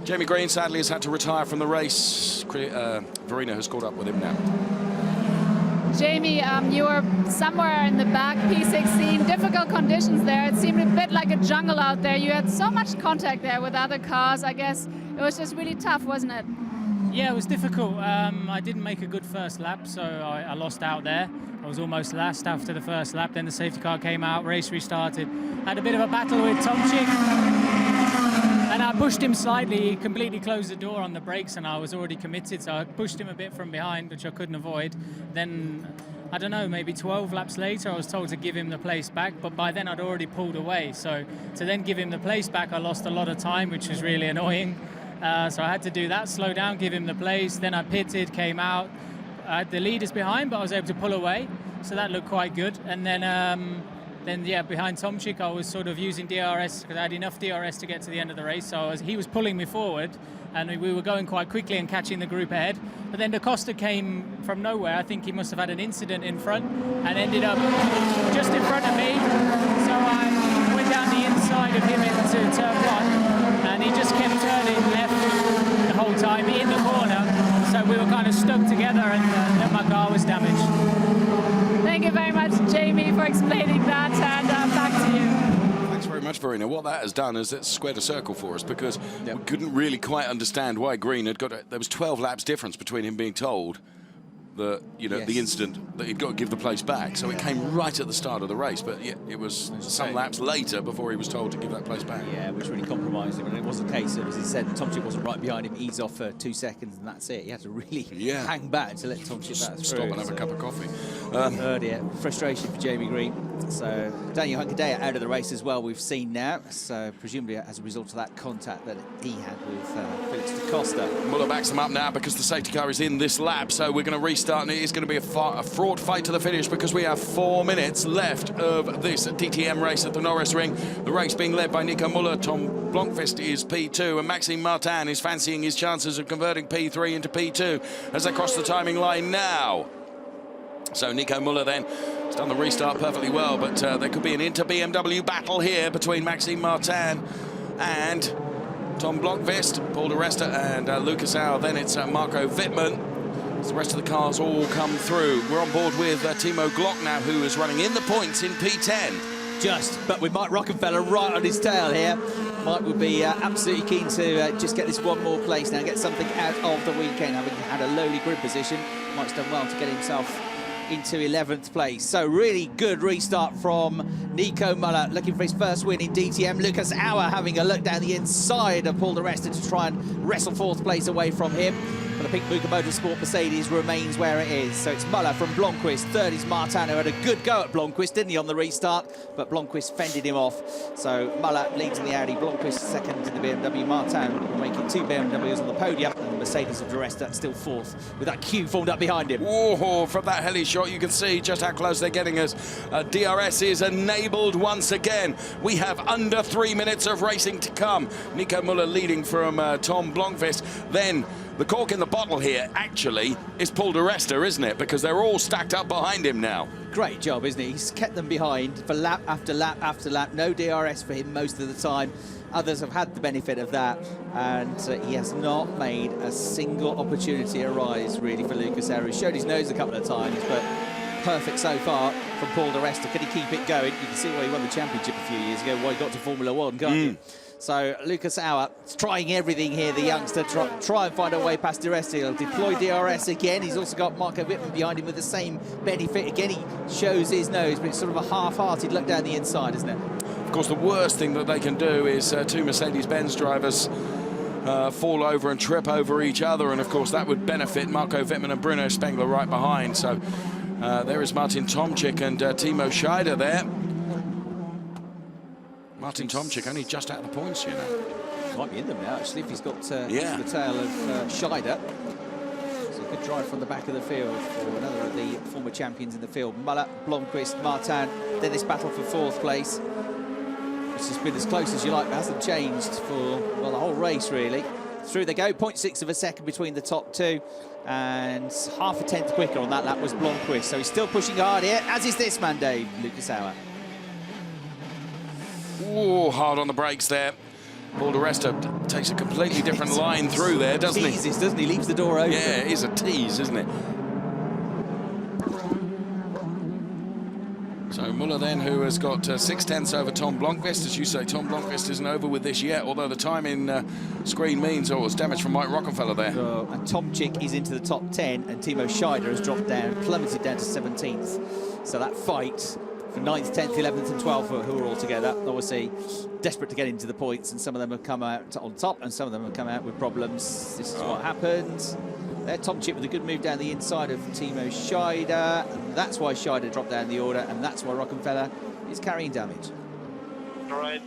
Jamie Green sadly has had to retire from the race. Verena has caught up with him now. Jamie, you were somewhere in the back, P16, difficult conditions there. It seemed a bit like a jungle out there. You had so much contact there with other cars. I guess it was just really tough, wasn't it? Yeah, it was difficult. I didn't make a good first lap, so I lost out there. I was almost last after the first lap. Then the safety car came out, race restarted. Had a bit of a battle with TOMCZYK. And I pushed him slightly. He completely closed the door on the brakes, and I was already committed, so I pushed him a bit from behind, which I couldn't avoid. Then, I don't know, maybe 12 laps later, I was told to give him the place back, but by then I'd already pulled away. So to then give him the place back, I lost a lot of time, which was really annoying. So I had to do that, slow down, give him the place. Then I pitted, came out. I had the leaders behind, but I was able to pull away, so that looked quite good. And then yeah, behind TOMCZYK, I was sort of using DRS, because I had enough DRS to get to the end of the race. So he was pulling me forward, and we were going quite quickly and catching the group ahead. But then Da Costa came from nowhere. I think he must have had an incident in front and ended up just in front of me. So I went down the inside of him into turn 1, and he just kept turning left the whole time in the corner. So we were kind of stuck together, and then my car was damaged. Thank you very much, Jamie, for explaining that, and back to you. Thanks very much, Verena. What that has done is it's squared a circle for us, because we couldn't really quite understand why Green had got there was 12 laps difference between him being told that, you know, the incident that he'd got to give the place back. So it came right at the start of the race, but yeah, it was some laps later before he was told to give that place back. Yeah, which really compromised him. And it was the case of, as he said, TOMCZYK wasn't right behind him, ease off for 2 seconds, and that's it. He had to really hang back to let TOMCZYK back through. Stop and have a cup of coffee. Frustration for Jamie Green. So Daniel Hunkadea out of the race as well, we've seen now. So presumably as a result of that contact that he had with Felix Da Costa. Muller backs him up now because the safety car is in this lap, so we're going to restart, and it is going to be a fraught fight to the finish, because we have 4 minutes left of this DTM race at the Norisring. The race being led by Nico Muller. Tom Blomqvist is P2, and Maxime Martin is fancying his chances of converting P3 into P2 as they cross the timing line now. So Nico Muller then has done the restart perfectly well, but there could be an inter-BMW battle here between Maxime Martin and Tom Blomqvist, Paul De Resta and Lucas Auer. Then it's Marco Wittmann. As the rest of the cars all come through. We're on board with Timo Glock now, who is running in the points in P10. But with Mike Rockenfeller right on his tail here. Mike would be absolutely keen to just get this one more place now, get something out of the weekend, having had a lowly grid position. Mike's done well to get himself into 11th place. So really good restart from Nico Muller, looking for his first win in DTM. Lucas Auer having a look down the inside of Paul De Resta to try and wrestle 4th place away from him. But the Pink Buka Motorsport Mercedes remains where it is. So it's Muller from Blomqvist. Third is Martin, who had a good go at Blomqvist, didn't he, on the restart? But Blomqvist fended him off. So Muller leads in the Audi, Blomqvist second in the BMW. Martin making 2 BMWs on the podium. And the Mercedes of Di Resta still fourth, with that queue formed up behind him. Whoa, from that heli shot, you can see just how close they're getting as DRS is enabled once again. We have under 3 minutes of racing to come. Nico Muller leading from Tom Blomqvist. Then the cork in the bottle here, actually, is Paul Di Resta, isn't it? Because they're all stacked up behind him now. Great job, isn't he? He's kept them behind for lap after lap after lap. No DRS for him most of the time. Others have had the benefit of that, and he has not made a single opportunity arise, really, for Lucas Aero. He showed his nose a couple of times, but perfect so far from Paul Di Resta. Can he keep it going? You can see why he won the championship a few years ago, why he got to Formula 1, can't you? So Lucas Auer is trying everything here, the youngster, try and find a way past Di Resta. He'll deploy DRS again. He's also got Marco Wittmann behind him with the same benefit. Again, he shows his nose, but it's sort of a half-hearted look down the inside, isn't it? Of course, the worst thing that they can do is 2 Mercedes-Benz drivers fall over and trip over each other, and of course that would benefit Marco Wittmann and Bruno Spengler right behind. So there is Martin Tomczyk and Timo Scheider there. Martin Tomczyk only just out of the points, you know. Might be in them now, actually, if he's got the tail of Scheider. It's a good drive from the back of the field for another of the former champions in the field. Muller, Blomqvist, Martin. Then this battle for 4th place. It's just been as close as you like, but hasn't changed for, well, the whole race, really. Through they go, 0.6 of a second between the top two, and half a tenth quicker on that lap was Blomqvist. So he's still pushing hard here, as is this man, Dave, Lucas Auer. Ooh, hard on the brakes there. Paul Di Resta takes a completely different line through there, doesn't he? Teases, doesn't he? Leaves the door open. Yeah, it is a tease, isn't it? So Muller then, who has got 6/10 over Tom Blomqvist. As you say, Tom Blomqvist isn't over with this yet, although the time in screen means, oh, it was damage from Mike Rockefeller there. And Tomczyk is into the top 10, and Timo Scheider has dropped down, plummeted down to 17th. So that fight for 9th, 10th, 11th and 12th, who are all together, obviously desperate to get into the points, and some of them have come out on top and some of them have come out with problems. This is what happens. There, Tomczyk with a good move down the inside of Timo Scheider. That's why Scheider dropped down the order, and that's why Rockefeller is carrying damage. All right.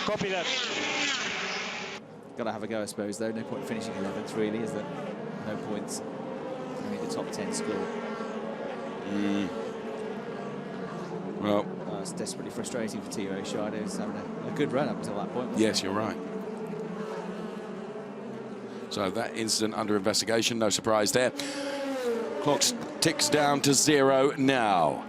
Copy that. Got to have a go, I suppose, though. No point finishing 11th, really, is there? No points. Only the top 10 score. Well, it's desperately frustrating for Timo Scheider, who's having a good run up until that point. Yes, you're right. So that incident under investigation, no surprise there. Clock ticks down to 0 now.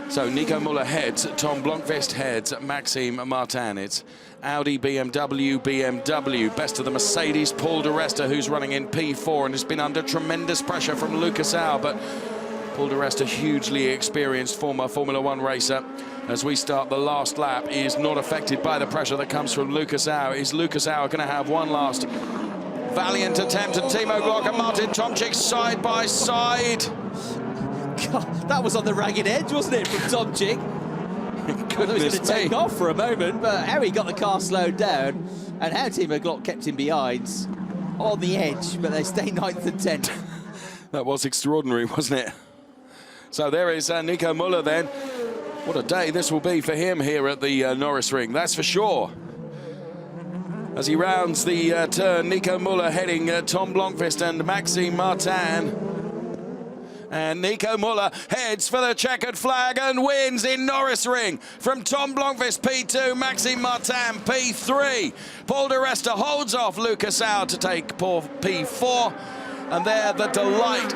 So Nico Muller heads, Tom Blomqvist heads, Maxime Martin. It's Audi, BMW, BMW. Best of the Mercedes, Paul Di Resta, who's running in P4 and has been under tremendous pressure from Lucas Auer, but Paul Di Resta, hugely experienced former Formula 1 racer, as we start the last lap, is not affected by the pressure that comes from Lucas Auer. Is Lucas Auer going to have one last valiant attempt? And Timo Glock and Martin Tomczyk side by side. God, that was on the ragged edge, wasn't it, from Tomczyk? I thought he was going to take off for a moment, but how he got the car slowed down and how Timo Glock kept him behind on the edge, but they stay 9th and 10th. That was extraordinary, wasn't it? So there is Nico Muller then. What a day this will be for him here at the Norisring, that's for sure. As he rounds the turn, Nico Muller heading Tom Blomqvist and Maxime Martin. And Nico Muller heads for the checkered flag and wins in Norisring from Tom Blomqvist P2, Maxime Martin P3. Paul Di Resta holds off Lucas Auer to take P4. And there the delight.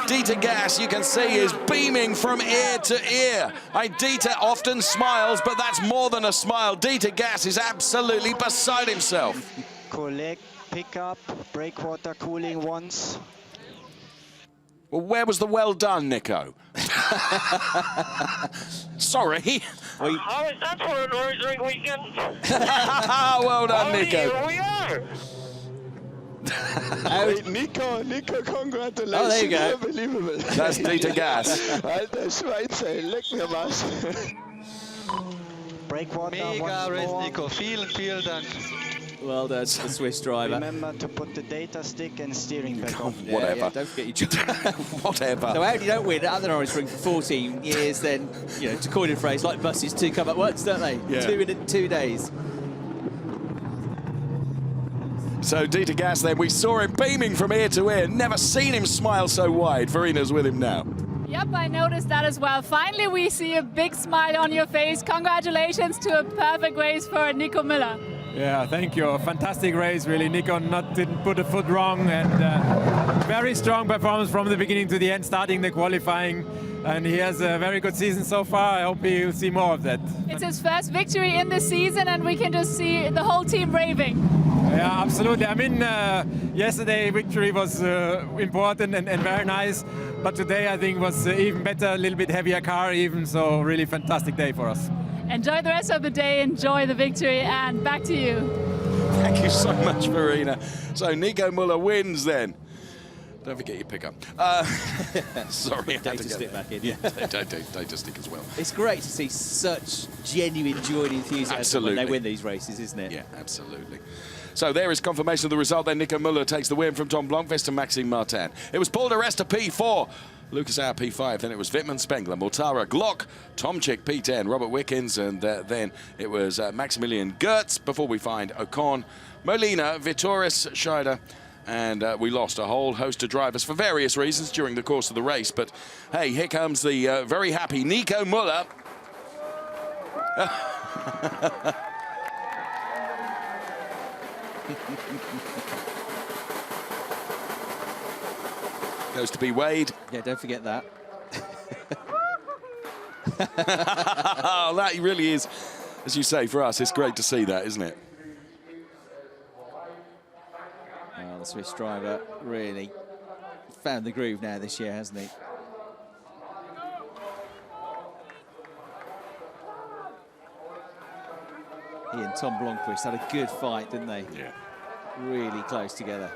Dieter Gas, you can see, is beaming from ear to ear. Dieter often smiles, but that's more than a smile. Dieter Gas is absolutely beside himself. Collect, pick up, breakwater cooling once. Well, where was the well done, Nico? Sorry. How is that for a Norisring weekend? Well done, Nico. Here we are. Nico, congratulations. Oh, there you go. Unbelievable. That's Dieter Gas. Alter Schweizer, leck mir was. Breakwater Mega once race, more. Nico. Vielen Dank. Well done to the Swiss driver. Remember to put the data stick and steering back on. Whatever. Yeah, don't forget your Whatever. So how do you don't win at the Norisring for 14 years, then, you know, to coin a phrase, like buses, two come at once, don't they? Yeah. 2 in 2 days. So Dieter Gas then, we saw him beaming from ear to ear. Never seen him smile so wide. Verina's with him now. Yep, I noticed that as well. Finally, we see a big smile on your face. Congratulations to a perfect race for Nico Müller. Yeah, thank you. Fantastic race, really. Nico didn't put a foot wrong, and very strong performance from the beginning to the end, starting the qualifying. And he has a very good season so far. I hope he'll see more of that. It's his first victory in the season, and we can just see the whole team raving. Yeah, absolutely. I mean, yesterday victory was important and very nice, but today I think was even better, a little bit heavier car even, so really fantastic day for us. Enjoy the rest of the day, enjoy the victory, and back to you. Thank you so much, Verina. So Nico Müller wins then. Don't forget your pickup. Sorry, I had Data to stick back in. Yeah, data stick as well. It's great to see such genuine joy and enthusiasm when they win these races, isn't it? Yeah, absolutely. So there is confirmation of the result. Then Nico Müller takes the win from Tom Blomqvist and Maxime Martin. It was Paul de Resta P4, Lucas Auer P5. Then it was Wittmann, Spengler, Mortara, Glock, TOMCZYK P10, Robert Wickens, and then it was Maximilian Gertz before we find Ocon, Molina, Vitoris, Scheider. And we lost a whole host of drivers for various reasons during the course of the race. But hey, here comes the very happy Nico Müller. Goes to be Wade. Yeah, don't forget that. Oh, that really is, as you say, for us, it's great to see that, isn't it? Well, the Swiss driver really found the groove now this year, hasn't he? He and Tom Blomqvist had a good fight, didn't they? Yeah. Really close together.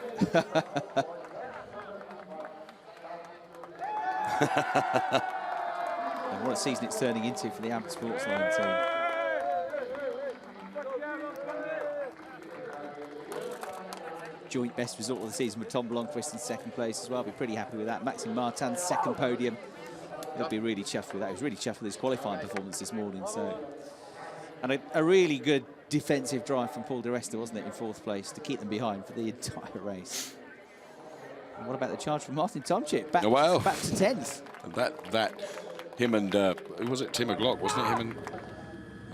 And what a season it's turning into for the Amp Sportsline team. Joint best result of the season with Tom Blomqvist in second place as well. Be pretty happy with that. Maxime Martin's second podium. He'll be really chuffed with that. He was really chuffed with his qualifying performance this morning. So, and a really good defensive drive from Paul de Resta, wasn't it, in fourth place to keep them behind for the entire race. And what about the charge from Martin TOMCZYK? Back, back to 10th. Him and, who was it, Timo Glock, wasn't it? Him and,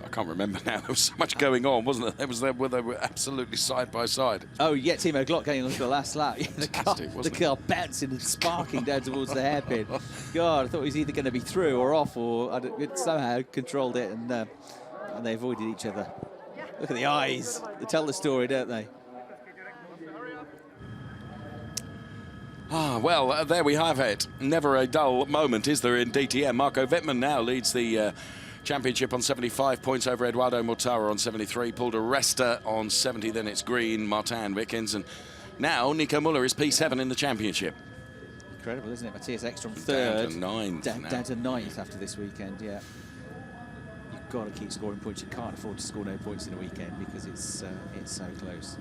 I can't remember now. There was so much going on, wasn't there? They were absolutely side by side. Oh, yeah, Timo Glock going on to the last lap. Yeah, the car bouncing and sparking down towards the hairpin. God, I thought he was either going to be through or off, or it somehow controlled it, and they avoided each other. Look at the eyes. They tell the story, don't they? Ah, well, there we have it. Never a dull moment, is there, in DTM? Marco Wittmann now leads the championship on 75 points over Edoardo Mortara on 73. Paul de Resta on 70. Then it's Green, Martin, Wickens. And now Nico Müller is P7 in the championship. Incredible, isn't it? Matthias Ekstrom third. Down to ninth. Down to ninth after this weekend, yeah. You've got to keep scoring points. You can't afford to score no points in a weekend because it's so close.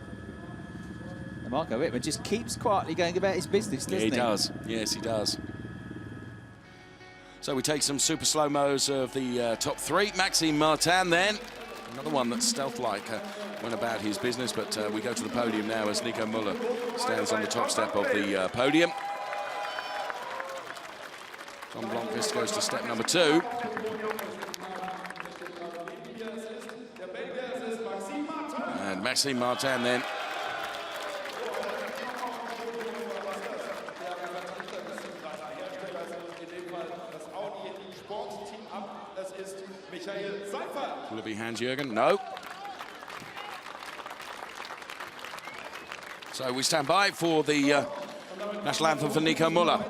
And Marco Wittmann just keeps quietly going about his business, doesn't he? He does. Yes, he does. So we take some super slow-mos of the top three. Maxime Martin then. Another one that's stealth-like went about his business, but we go to the podium now as Nico Müller stands on the top step of the podium. Tom Blomqvist goes to step number 2. And Maxime Martin then. Will it be Hans-Jürgen? No. So we stand by for the national anthem for Nico Müller.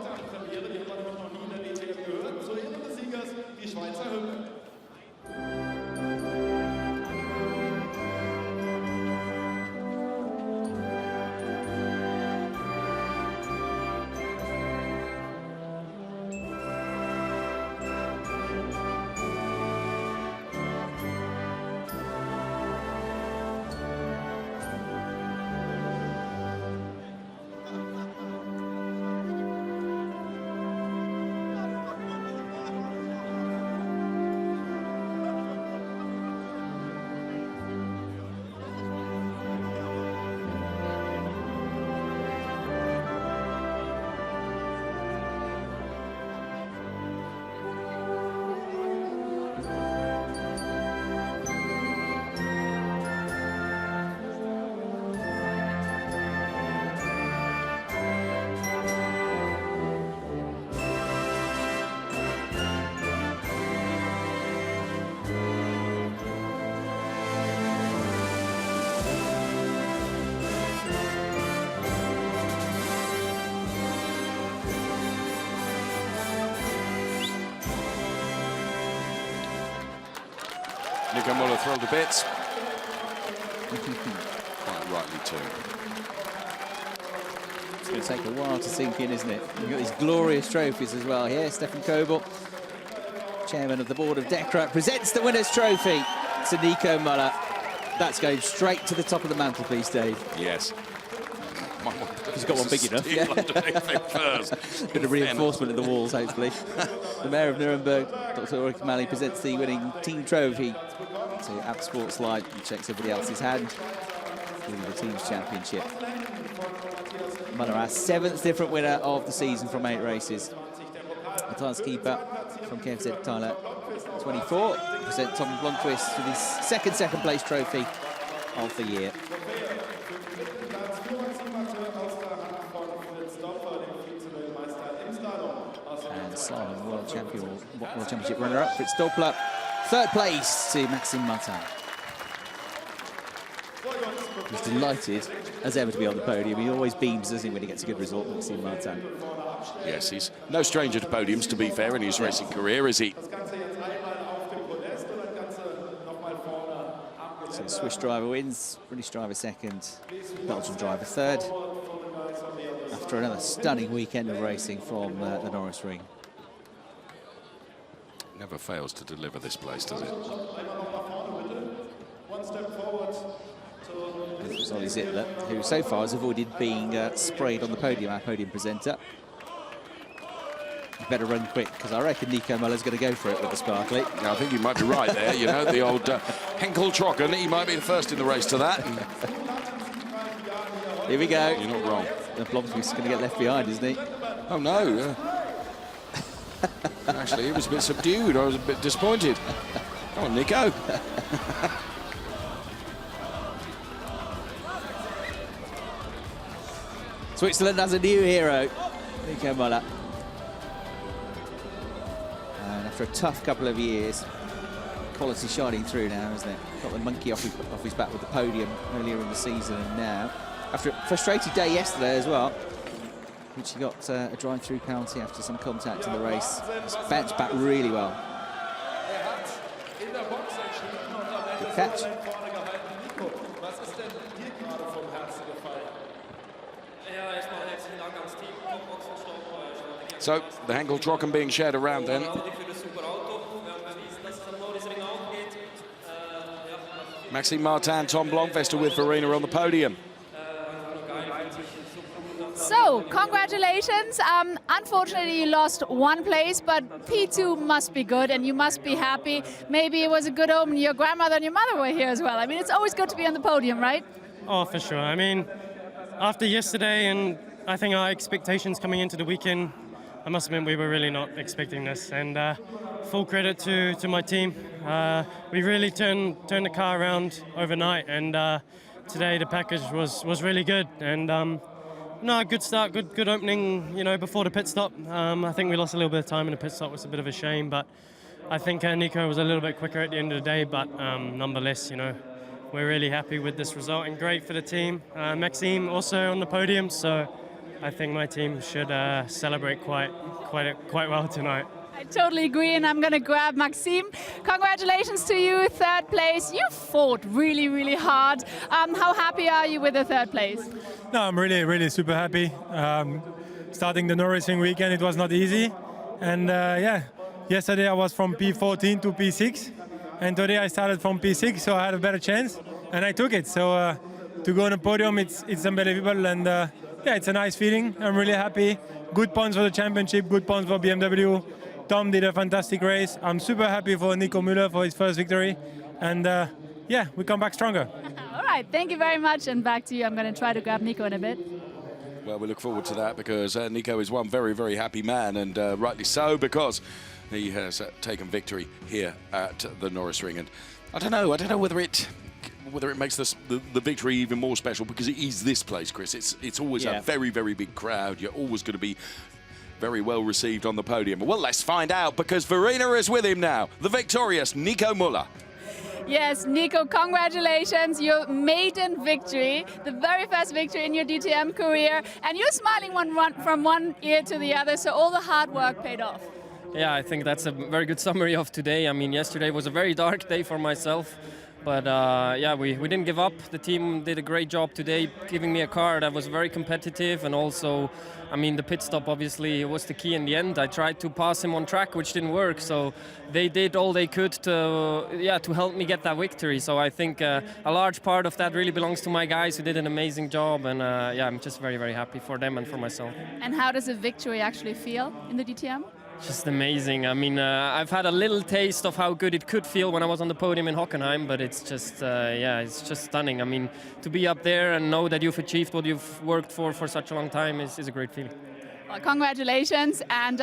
Nico Müller thrilled to bits. Quite rightly too. It's going to take a while to sink in, isn't it? You've got these glorious trophies as well here. Stefan Kobel, chairman of the board of DECRA, presents the winner's trophy to Nico Müller. That's going straight to the top of the mantelpiece, Dave. Yes. He's got one big enough. Yeah. Bit of reinforcement in the walls, hopefully. The Mayor of Nuremberg, Dr. Ulrich Mali, presents the winning team trophy to App Sports Live and shakes everybody else's hand, winning the team's championship. Müller, our 7th different winner of the season from 8 races. The title keeper from KFZ Tyler, 24. Present Tom Blomqvist with his second place trophy of the year. And slalom world championship runner-up Fritz Doppler. 3rd place to Maxime Martin. He's delighted as ever to be on the podium. He always beams, doesn't he, when he gets a good result, Maxime Martin. Yes, he's no stranger to podiums, to be fair, in his racing career, is he? So the Swiss driver wins, British driver 2nd, Belgian driver 3rd. After another stunning weekend of racing from the Norisring. Never fails to deliver this place, does it? This was Ollie Zittler, who so far has avoided being sprayed on the podium, our podium presenter. You better run quick, because I reckon Nico Müller's going to go for it with the sparkly. Yeah, I think you might be right there. You know, the old Henkel Trocken, he might be the first in the race to that. Here we go. You're not wrong. The Blomqvist's going to get left behind, isn't he? Oh, no. Actually, he was a bit subdued. I was a bit disappointed. Come on, Nico. Switzerland has a new hero, Nico Müller. And after a tough couple of years, quality shining through now, isn't it? Got the monkey off his back with the podium earlier in the season, and now, after a frustrated day yesterday as well, which he got a drive-through penalty after some contact in the race, he's bounced back really well. Good catch. So, the Henkel Trocken being shared around then. Maxime Martin, Tom Blomqvist with Verena on the podium. So, congratulations. Unfortunately, you lost 1 place, but P2 must be good and you must be happy. Maybe it was a good omen. Your grandmother and your mother were here as well. I mean, it's always good to be on the podium, right? Oh, for sure. I mean, after yesterday and I think our expectations coming into the weekend, I must admit we were really not expecting this. And full credit to my team. We really turned the car around overnight, and today the package was really good. And no, good start, good opening, you know, before the pit stop. I think we lost a little bit of time in the pit stop, was a bit of a shame, but I think Nico was a little bit quicker at the end of the day, but nonetheless, you know, we're really happy with this result and great for the team. Maxime also on the podium, so I think my team should celebrate quite well tonight. I totally agree, and I'm going to grab Maxime. Congratulations to you, 3rd place. You fought really, really hard. How happy are you with the 3rd place? No, I'm really super happy. Starting the Norisring weekend, it was not easy. And yeah, yesterday I was from P14 to P6. And today I started from P6, so I had a better chance. And I took it. So to go on the podium, it's unbelievable. And yeah, it's a nice feeling. I'm really happy. Good points for the championship, good points for BMW. Tom did a fantastic race. I'm super happy for Nico Müller for his first victory. And yeah, we come back stronger. All right, thank you very much. And back to you. I'm going to try to grab Nico in a bit. Well, we look forward to that because Nico is one very, very happy man, and rightly so, because he has taken victory here at the Norisring. And I don't know whether it makes the victory even more special, because it is this place, Chris. It's always a very, very big crowd. You're always going to be very well received on the podium. Well, let's find out, because Verena is with him now, the victorious Nico Müller. Yes, Nico, congratulations. Your maiden victory, the very first victory in your DTM career. And you're smiling from one ear to the other, so all the hard work paid off. Yeah, I think that's a very good summary of today. I mean, yesterday was a very dark day for myself, but yeah, we didn't give up. The team did a great job today, giving me a car that was very competitive, and also, I mean, the pit stop obviously was the key in the end. I tried to pass him on track, which didn't work, so they did all they could to help me get that victory. So I think a large part of that really belongs to my guys who did an amazing job, and yeah, I'm just very, very happy for them and for myself. And how does a victory actually feel in the DTM? Just amazing. I mean, I've had a little taste of how good it could feel when I was on the podium in Hockenheim, but it's just, yeah, it's just stunning. I mean, to be up there and know that you've achieved what you've worked for such a long time is a great feeling. Well, congratulations, and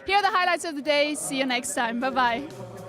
here are the highlights of the day. See you next time. Bye-bye.